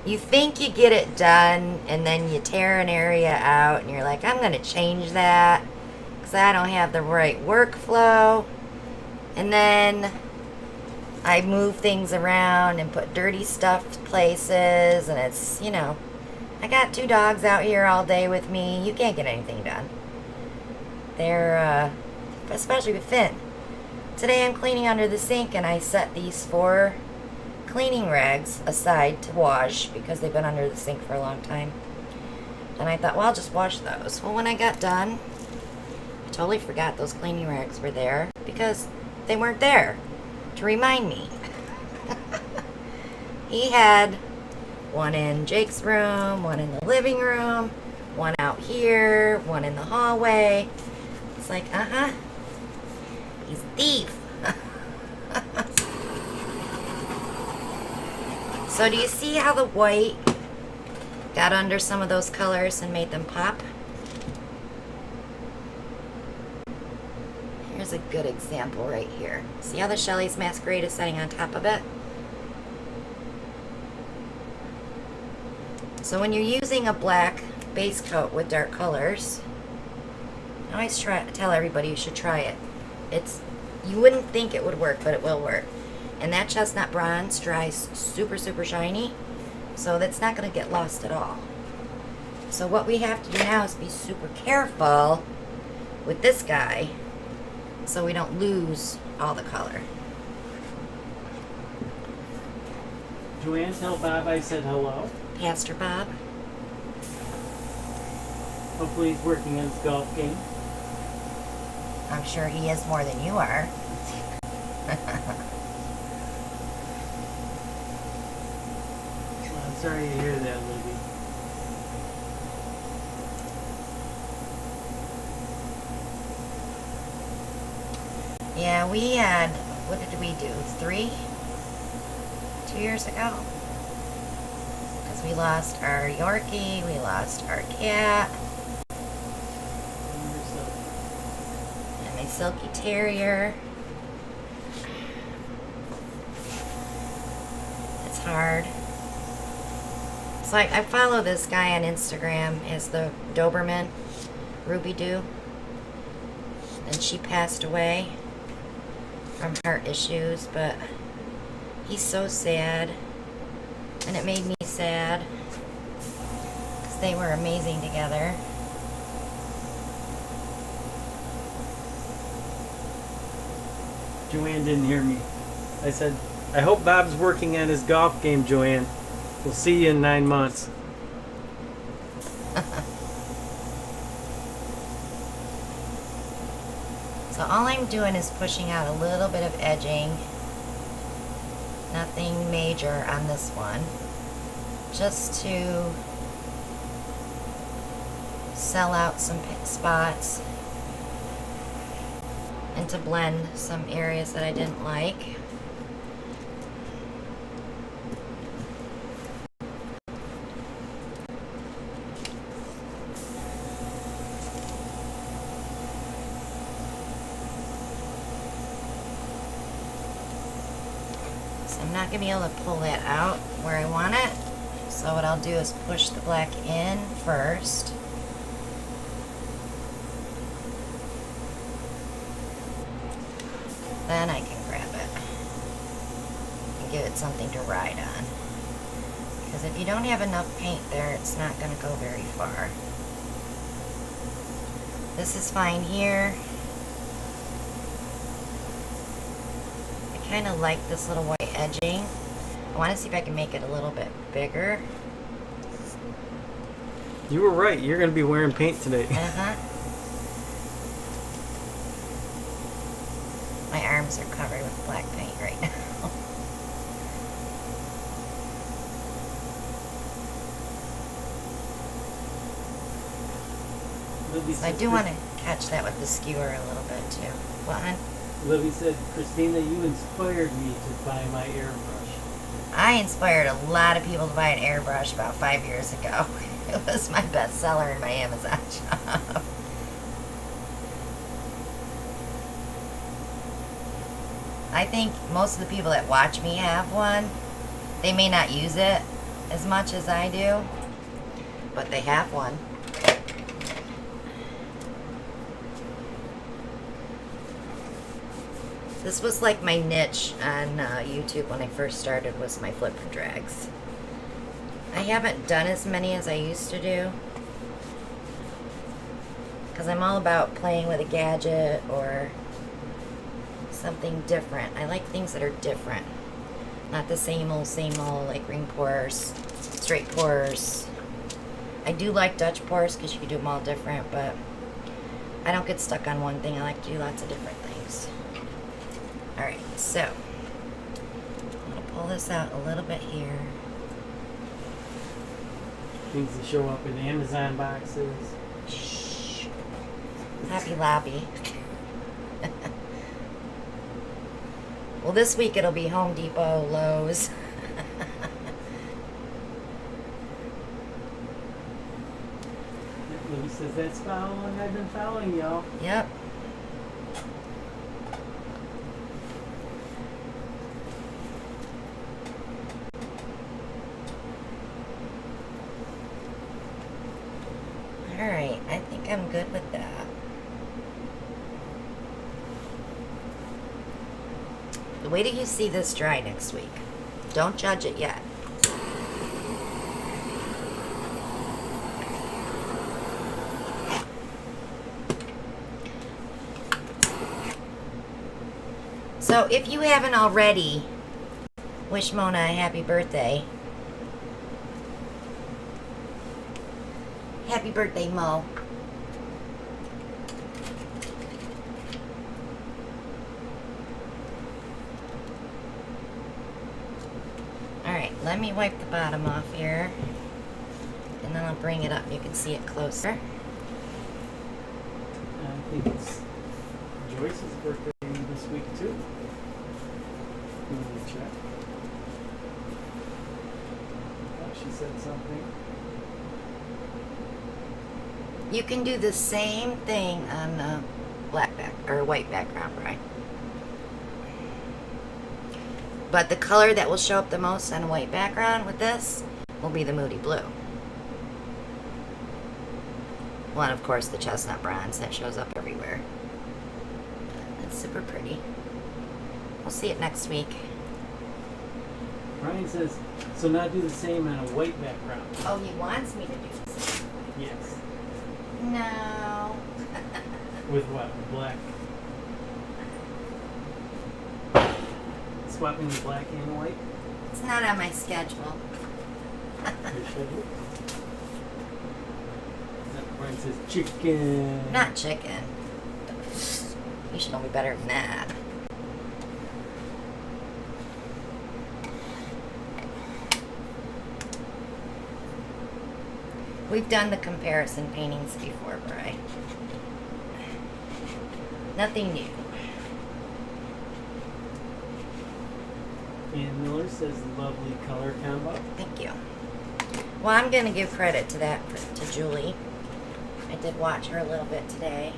You think you get it done, and then you tear an area out, and you're like, I'm going to change that because I don't have the right workflow. And then I move things around and put dirty stuff places, and it's, you know, I got 2 dogs out here all day with me. You can't get anything done. They're, especially with Finn. Today I'm cleaning under the sink, and I set these 4 cleaning rags aside to wash because they've been under the sink for a long time. And I thought, well, I'll just wash those. Well, when I got done, I totally forgot those cleaning rags were there because they weren't there to remind me. He had one in Jake's room, one in the living room, one out here, one in the hallway. It's like, he's a thief. So do you see how the white got under some of those colors and made them pop? Here's a good example right here. See how the Shelley's Masquerade is setting on top of it? So when you're using a black base coat with dark colors, I always tell everybody you should try it. You wouldn't think it would work, but it will work. And that chestnut bronze dries super, super shiny, so that's not going to get lost at all. So what we have to do now is be super careful with this guy so we don't lose all the color. Joanne, tell Bob I said hello. Pastor Bob. Hopefully he's working on his golf game. I'm sure he is more than you are. I'm sorry to hear that, Libby. Yeah, we had, what did we do? 2 years ago? Because we lost our Yorkie, we lost our cat, and my Silky Terrier. It's hard. It's like, I follow this guy on Instagram as the Doberman, Ruby Doo, and she passed away from heart issues, but he's so sad, and it made me sad because they were amazing together. Joanne didn't hear me. I said, I hope Bob's working on his golf game, Joanne. We'll see you in 9 months. So all I'm doing is pushing out a little bit of edging. Nothing major on this one. Just to sell out some spots and to blend some areas that I didn't like. I'm not going to be able to pull that out where I want it. So what I'll do is push the black in first. Then I can grab it and give it something to ride on. Because if you don't have enough paint there, it's not going to go very far. This is fine here. I kind of like this little white edging. I want to see if I can make it a little bit bigger. You were right. You're going to be wearing paint today. My arms are covered with black paint right now. Libby So I says do want to catch that with the skewer a little bit too. What, hon? Libby said, Christina, you inspired me to buy my airbrush. I inspired a lot of people to buy an airbrush about 5 years ago. It was my best seller in my Amazon shop. I think most of the people that watch me have one. They may not use it as much as I do, but they have one. This was like my niche on YouTube when I first started, was my flip and drags. I haven't done as many as I used to do, because I'm all about playing with a gadget or something different. I like things that are different. Not the same old, like ring pours, straight pours. I do like Dutch pours because you can do them all different, but I don't get stuck on one thing. I like to do lots of different things. Alright, so I'm going to pull this out a little bit here. Things that show up in Amazon boxes. Shh. Happy Lobby. Well, this week it'll be Home Depot, Lowe's. Libby says, that's how long I've been following y'all. Yep. Alright, I think I'm good with that. Wait till you see this dry next week. Don't judge it yet. So if you haven't already, wish Mona a happy birthday. Happy birthday, Mo. Alright, let me wipe the bottom off here. And then I'll bring it up. You can see it closer. I think it's Joyce's birthday this week too. Let me check. Oh, she said something. You can do the same thing on a black back or white background, right? But the color that will show up the most on a white background with this will be the Moody Blue. Well, and of course the chestnut bronze that shows up everywhere. It's super pretty. We'll see it next week. Ryan says, so now do the same on a white background. Oh, he wants me to do this. Yes. No. With what? Black. Swapping the black and white? It's not on my schedule. Your schedule? Ryan says chicken. Not chicken. You should know me better than that. We've done the comparison paintings before, Bri. Nothing new. And Miller says lovely color combo. Thank you. Well, I'm going to give credit to that to Julie. I did watch her a little bit today.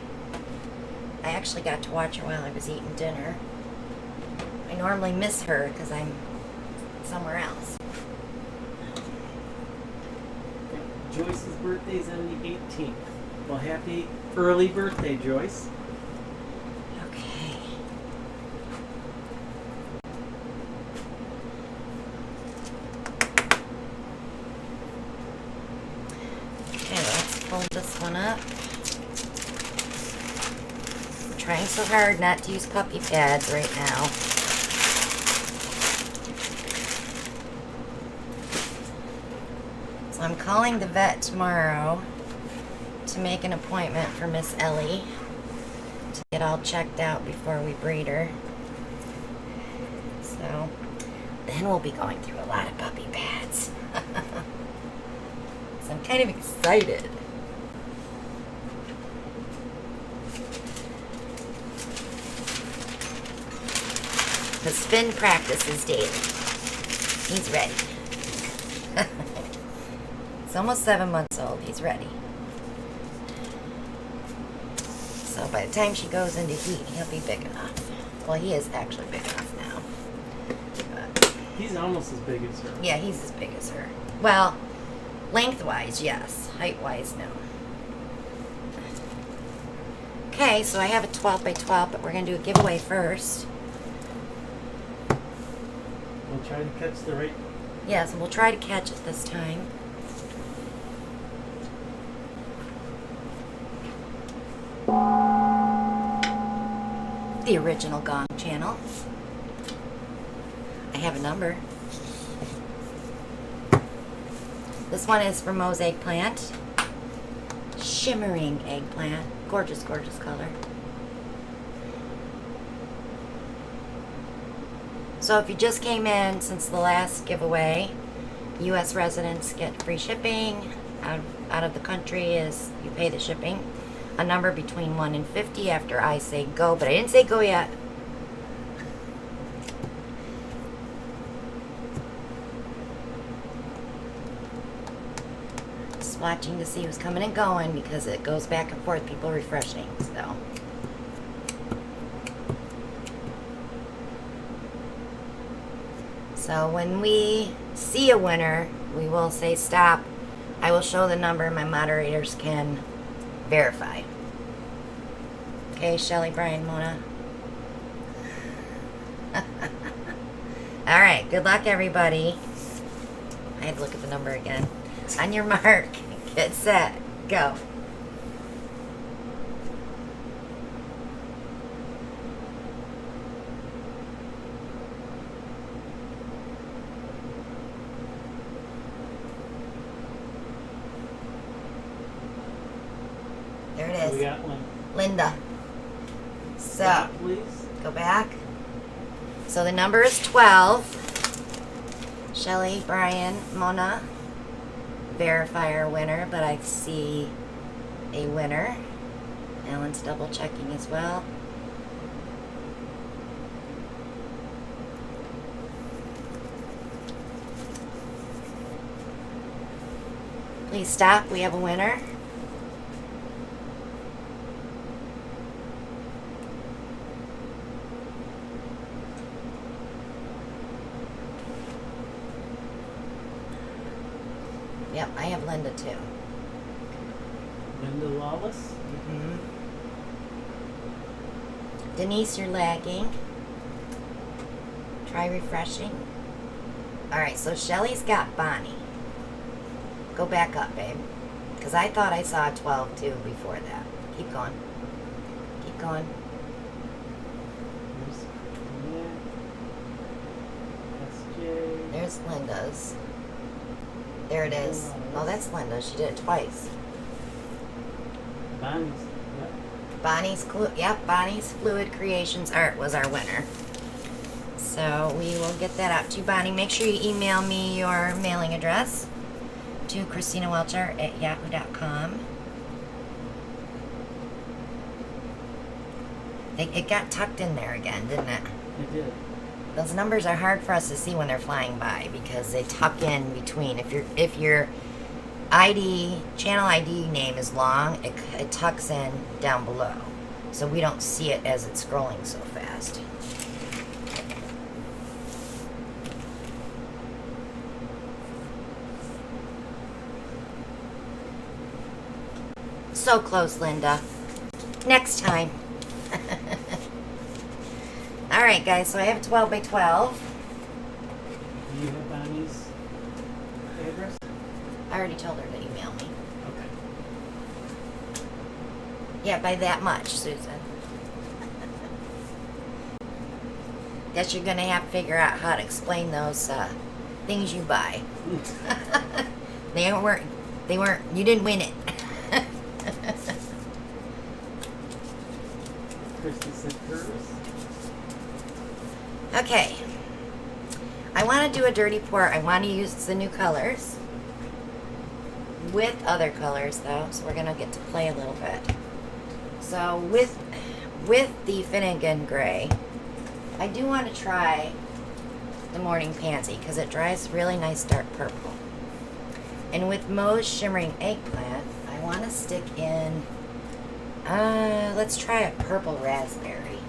I actually got to watch her while I was eating dinner. I normally miss her because I'm somewhere else. Joyce's birthday's on the 18th. Well, happy early birthday, Joyce. Okay. Okay, let's fold this one up. I'm trying so hard not to use puppy pads right now. So I'm calling the vet tomorrow to make an appointment for Miss Ellie to get all checked out before we breed her. So then we'll be going through a lot of puppy pads. So I'm kind of excited. Because Finn practices daily. He's ready. He's almost 7 months old. He's ready. So by the time she goes into heat, he'll be big enough. Well, he is actually big enough now. But, He's almost as big as her. yeah, he's as big as her. Well, lengthwise, yes. Height-wise, no. Okay, so I have a 12 by 12, but we're going to do a giveaway first. We'll try to catch the right. Yes, and we'll try to catch it this time. The original Gong channel. I have a number. This one is for Moe's eggplant. Shimmering eggplant. Gorgeous, gorgeous color. So if you just came in since the last giveaway, U.S. residents get free shipping. Out of the country is you pay the shipping. A number between 1 and 50 after I say go, but I didn't say go yet. Just watching to see who's coming and going because it goes back and forth, people refreshing, so. So when we see a winner, we will say stop. I will show the number, my moderators can verify. Okay, Shelly, Brian, Mona. All right, good luck, everybody. I had to look at the number again. On your mark, get set, go. There it We is. got one. Linda. So, Stop, please. go back. So the number is 12. Shelly, Brian, Mona. Verify our winner, but I see a winner. Alan's double checking as well. Please stop. We have a winner. Yep, I have Linda too. Linda Lawless. Mm-hmm. Denise, you're lagging. Try refreshing. Alright, so Shelly's got Bonnie. Go back up, babe. Because I thought I saw a 12 too before that. Keep going. Keep going. There's Christina. SJ. There's Linda's. There it is. Oh, that's Linda. She did it twice. Bonnie's. Yep. Bonnie's Fluid Creations Art was our winner. So we will get that out to you, Bonnie. Make sure you email me your mailing address to ChristinaWelchArt@yahoo.com. It got tucked in there again, didn't it? It did. Those numbers are hard for us to see when they're flying by because they tuck in between. If your channel ID name is long, it tucks in down below. So we don't see it as it's scrolling so fast. So close, Linda. Next time. Alright, guys, so I have a 12 by 12. Do you have Bonnie's address? I already told her to email me. Okay. Yeah, by that much, Susan. Guess you're going to have to figure out how to explain those things you buy. They weren't, you didn't win it. Christy sent hers. Okay. I want to do a dirty pour. I want to use the new colors with other colors though, so we're going to get to play a little bit. So with the Finnegan Gray, I do want to try the morning pansy because it dries really nice dark purple. And with Moe's shimmering eggplant, I want to stick in, let's try a purple raspberry.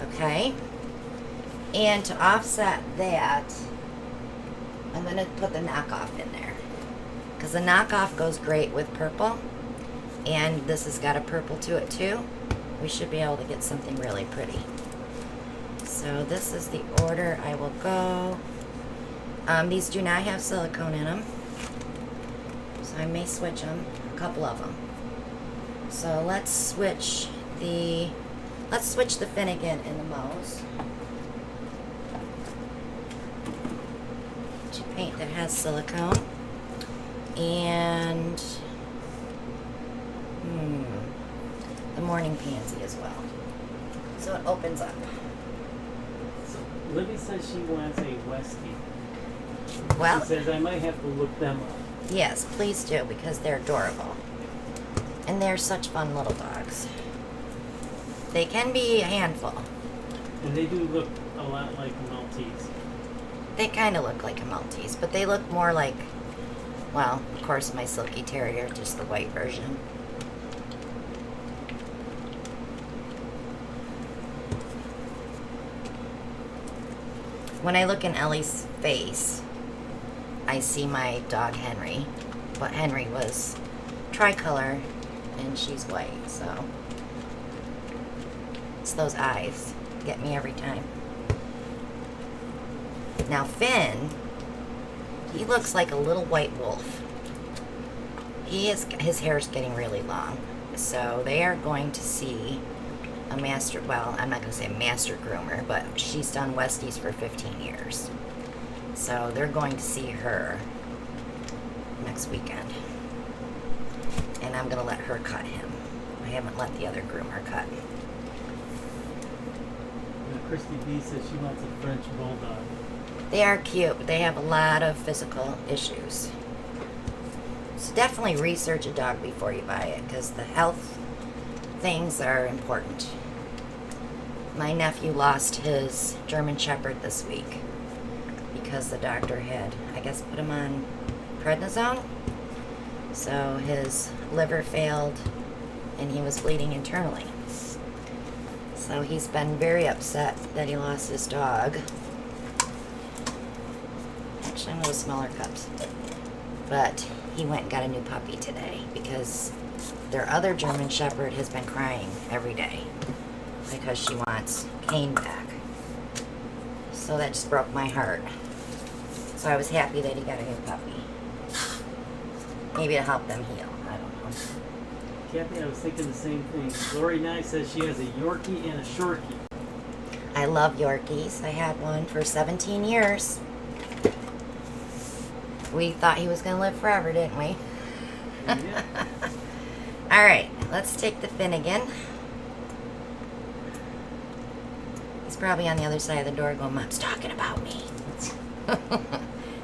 Okay. And to offset that, I'm going to put the knockoff in there. Because the knockoff goes great with purple. And this has got a purple to it too. We should be able to get something really pretty. So this is the order I will go. These do not have silicone in them. So I may switch them, a couple of them. So let's switch the Finnegan and the Moe's to paint that has silicone. And the morning pansy as well. So it opens up. So Libby says she wants a Westie. Well, She says I might have to look them up. yes, please do, because they're adorable. And they're such fun little dogs. They can be a handful. And they do look a lot like Maltese. They kind of look like a Maltese, but they look more like, well, of course, my Silky Terrier, just the white version. When I look in Ellie's face, I see my dog Henry, but Henry was tricolor and she's white, so it's those eyes get me every time. Now Finn, he looks like a little white wolf. His hair's getting really long, so they are going to see a master, well, I'm not going to say a master groomer, but she's done Westies for 15 years. So they're going to see her next weekend. And I'm going to let her cut him. I haven't let the other groomer cut. Christy B says she wants a French Bulldog. They are cute, but they have a lot of physical issues. So definitely research a dog before you buy it, because the health things are important. My nephew lost his German Shepherd this week because the doctor had, I guess, put him on prednisone. So his liver failed and he was bleeding internally. So he's been very upset that he lost his dog. Actually, I'm going to smaller cups. But he went and got a new puppy today because their other German Shepherd has been crying every day because she wants Kane back. So that just broke my heart. So I was happy that he got a new puppy. Maybe to help them heal. I don't know. Kathy, I was thinking the same thing. Lori Nye says she has a Yorkie and a Shorkie. I love Yorkies. I had one for 17 years. We thought he was going to live forever, didn't we? Yeah. All right, let's take the Finnegan. He's probably on the other side of the door going, Mom's talking about me.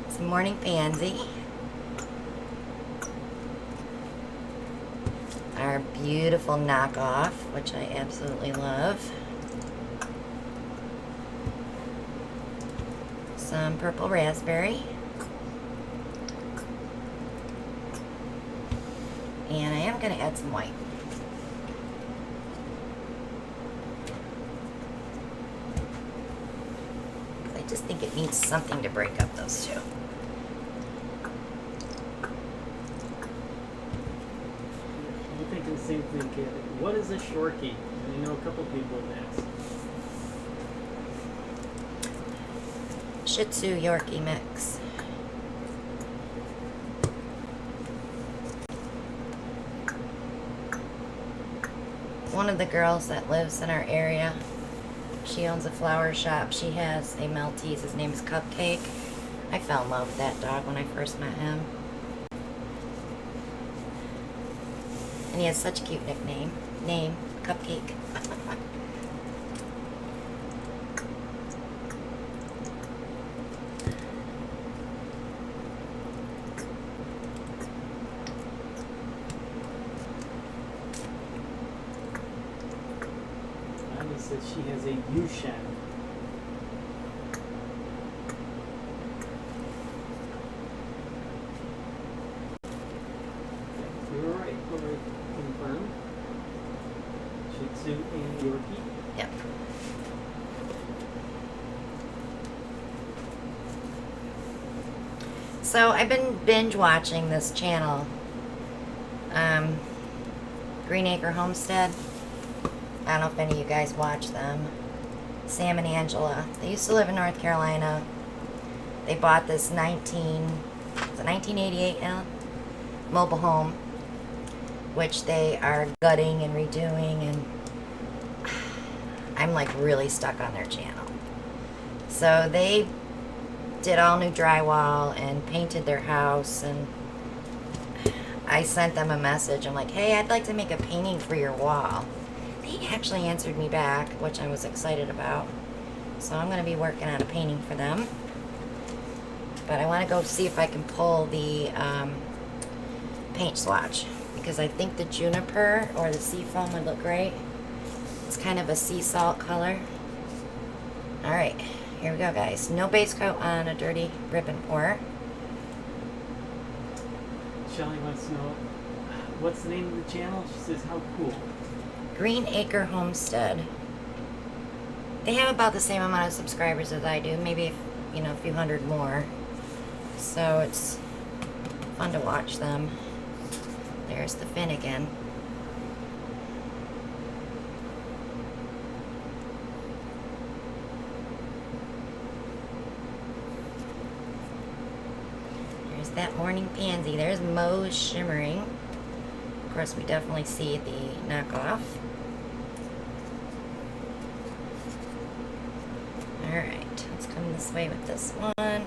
Some morning pansy. Our beautiful knockoff, which I absolutely love. Some purple raspberry. And I am going to add some white. I just think it needs something to break up those two. I'm thinking the same thing, Kathy. What is a Shorkie? I know a couple people have asked. Shih Tzu Yorkie mix. One of the girls that lives in our area, she owns a flower shop. She has a Maltese. His name is Cupcake. I fell in love with that dog when I first met him. And he has such a cute nickname. Name, Cupcake. says she has a U-shen. You're right. Alright, confirmed. Shih Tzu and Yorkie. Yep. So I've been binge watching this channel, Green Acre Homestead. I don't know if any of you guys watch them. Sam and Angela. They used to live in North Carolina. They bought this 1988 mobile home, which they are gutting and redoing, and I'm like really stuck on their channel. So they did all new drywall and painted their house, and I sent them a message. I'm like, hey, I'd like to make a painting for your wall. They actually answered me back, which I was excited about. So I'm going to be working on a painting for them. But I want to go see if I can pull the paint swatch, because I think the juniper or the sea foam would look great. It's kind of a sea salt color. Alright, here we go, guys. No base coat on a dirty ribbon pour. Shelly wants to know, what's the name of the channel? She says, how cool. Green Acre Homestead. They have about the same amount of subscribers as I do, maybe, you know, a few hundred more. So it's fun to watch them. There's the fin again. There's that morning pansy. There's Moe's shimmering. Of course, we definitely see the knockoff. Alright, let's come this way with this one. I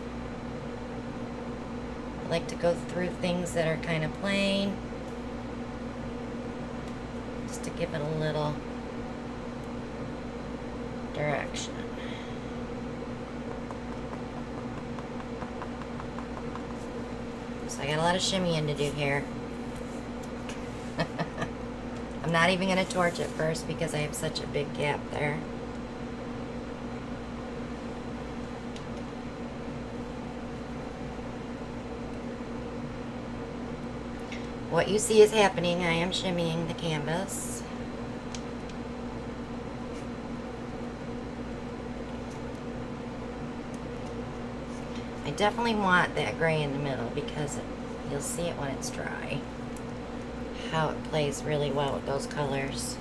like to go through things that are kind of plain, just to give it a little direction. So I got a lot of shimmying to do here. I'm not even going to torch it first because I have such a big gap there. What you see is happening. I am shimmying the canvas. I definitely want that gray in the middle because you'll see it when it's dry. How it plays really well with those colors.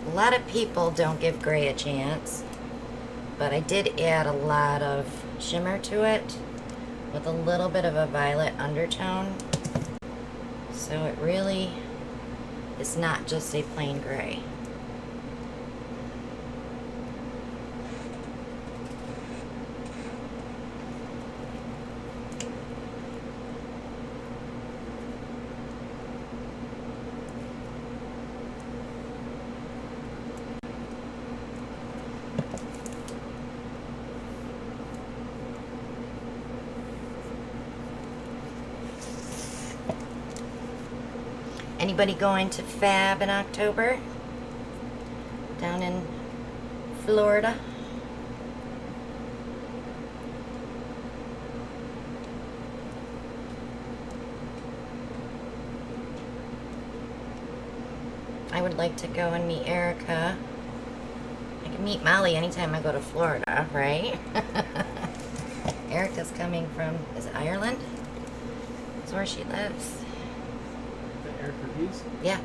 A lot of people don't give gray a chance, but I did add a lot of shimmer to it with a little bit of a violet undertone. So it really is not just a plain gray. Anybody going to Fab in October? Down in Florida? I would like to go and meet Erica. I can meet Molly anytime I go to Florida, right? Erica's coming from, is it Ireland? That's where she lives. Eric reviews? Yeah.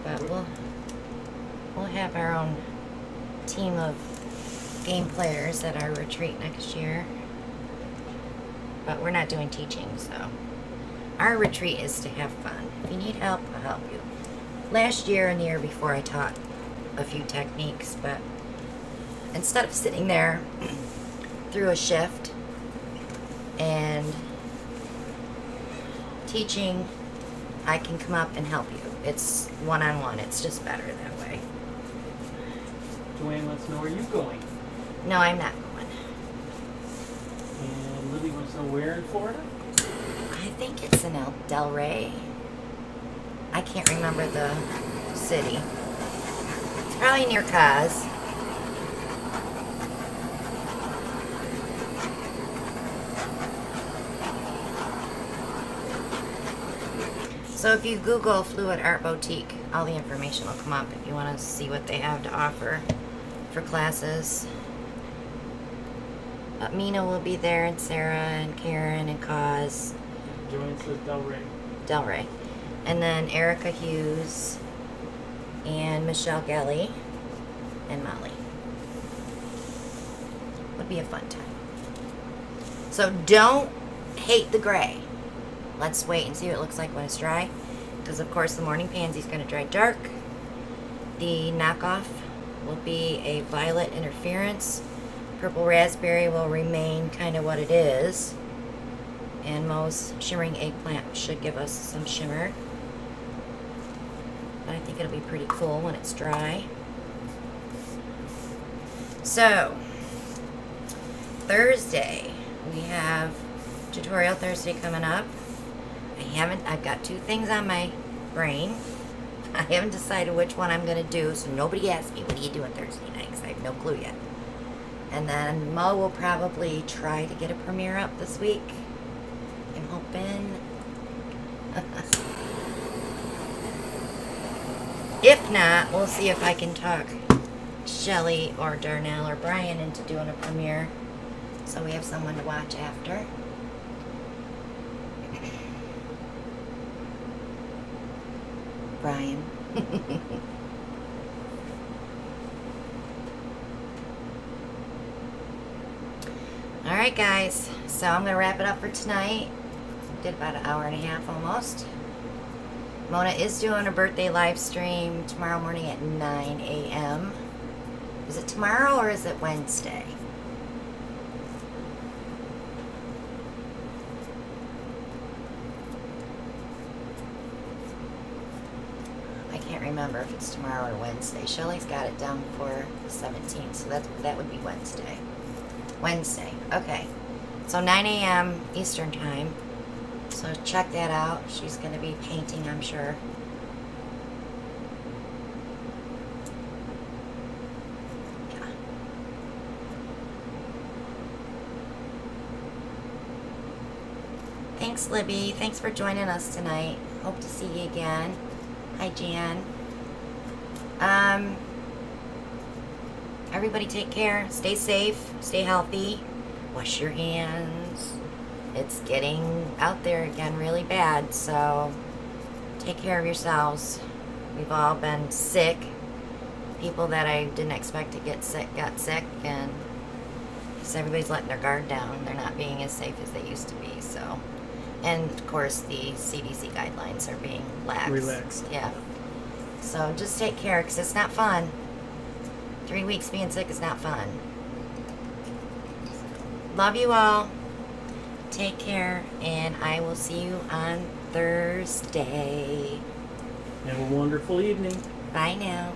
But we'll have our own team of game players at our retreat next year. But we're not doing teaching, so our retreat is to have fun. If you need help, I'll help you. Last year and the year before I taught a few techniques, but instead of sitting there through a shift and teaching, I can come up and help you. It's one-on-one. It's just better that way. Joanne wants to know, are you going? No, I'm not going. So where in Florida? I think it's in Del Rey. I can't remember the city. It's probably near Caz. So if you Google Fluid Art Boutique, all the information will come up if you want to see what they have to offer for classes. Mina will be there, and Sarah, and Karen, and Caz. Join says Del Rey. Del Rey. And then Erica Hughes, and Michelle Gelly, and Molly. Would be a fun time. So don't hate the gray. Let's wait and see what it looks like when it's dry. Because, of course, the morning pansy is going to dry dark. The knockoff will be a violet interference. Purple raspberry will remain kind of what it is. And Mo's shimmering eggplant should give us some shimmer. But I think it'll be pretty cool when it's dry. So, Thursday, we have Tutorial Thursday coming up. I've got two things on my brain. I haven't decided which one I'm going to do, so nobody ask me, what are you doing Thursday night? Because I have no clue yet. And then Mo will probably try to get a premiere up this week. I'm hoping. If not, we'll see if I can talk Shelly or Darnell or Brian into doing a premiere, so we have someone to watch after. Brian. Alright guys, so I'm going to wrap it up for tonight. Did about an hour and a half almost. Mona is doing a birthday live stream tomorrow morning at 9 a.m. Is it tomorrow or is it Wednesday? I can't remember if it's tomorrow or Wednesday. Shelly's got it down for the 17th, so that would be Wednesday. Wednesday, okay. So 9 a.m. Eastern time. So check that out. She's going to be painting, I'm sure. Yeah. Thanks, Libby. Thanks for joining us tonight. Hope to see you again. Hi, Jan. Everybody take care. Stay safe. Stay healthy. Wash your hands. It's getting out there again really bad, so take care of yourselves. We've all been sick. People that I didn't expect to get sick got sick, and because everybody's letting their guard down. They're not being as safe as they used to be, so. And, of course, the CDC guidelines are being Relaxed. Yeah. So just take care, because it's not fun. 3 weeks being sick is not fun. Love you all. Take care, and I will see you on Thursday. Have a wonderful evening. Bye now.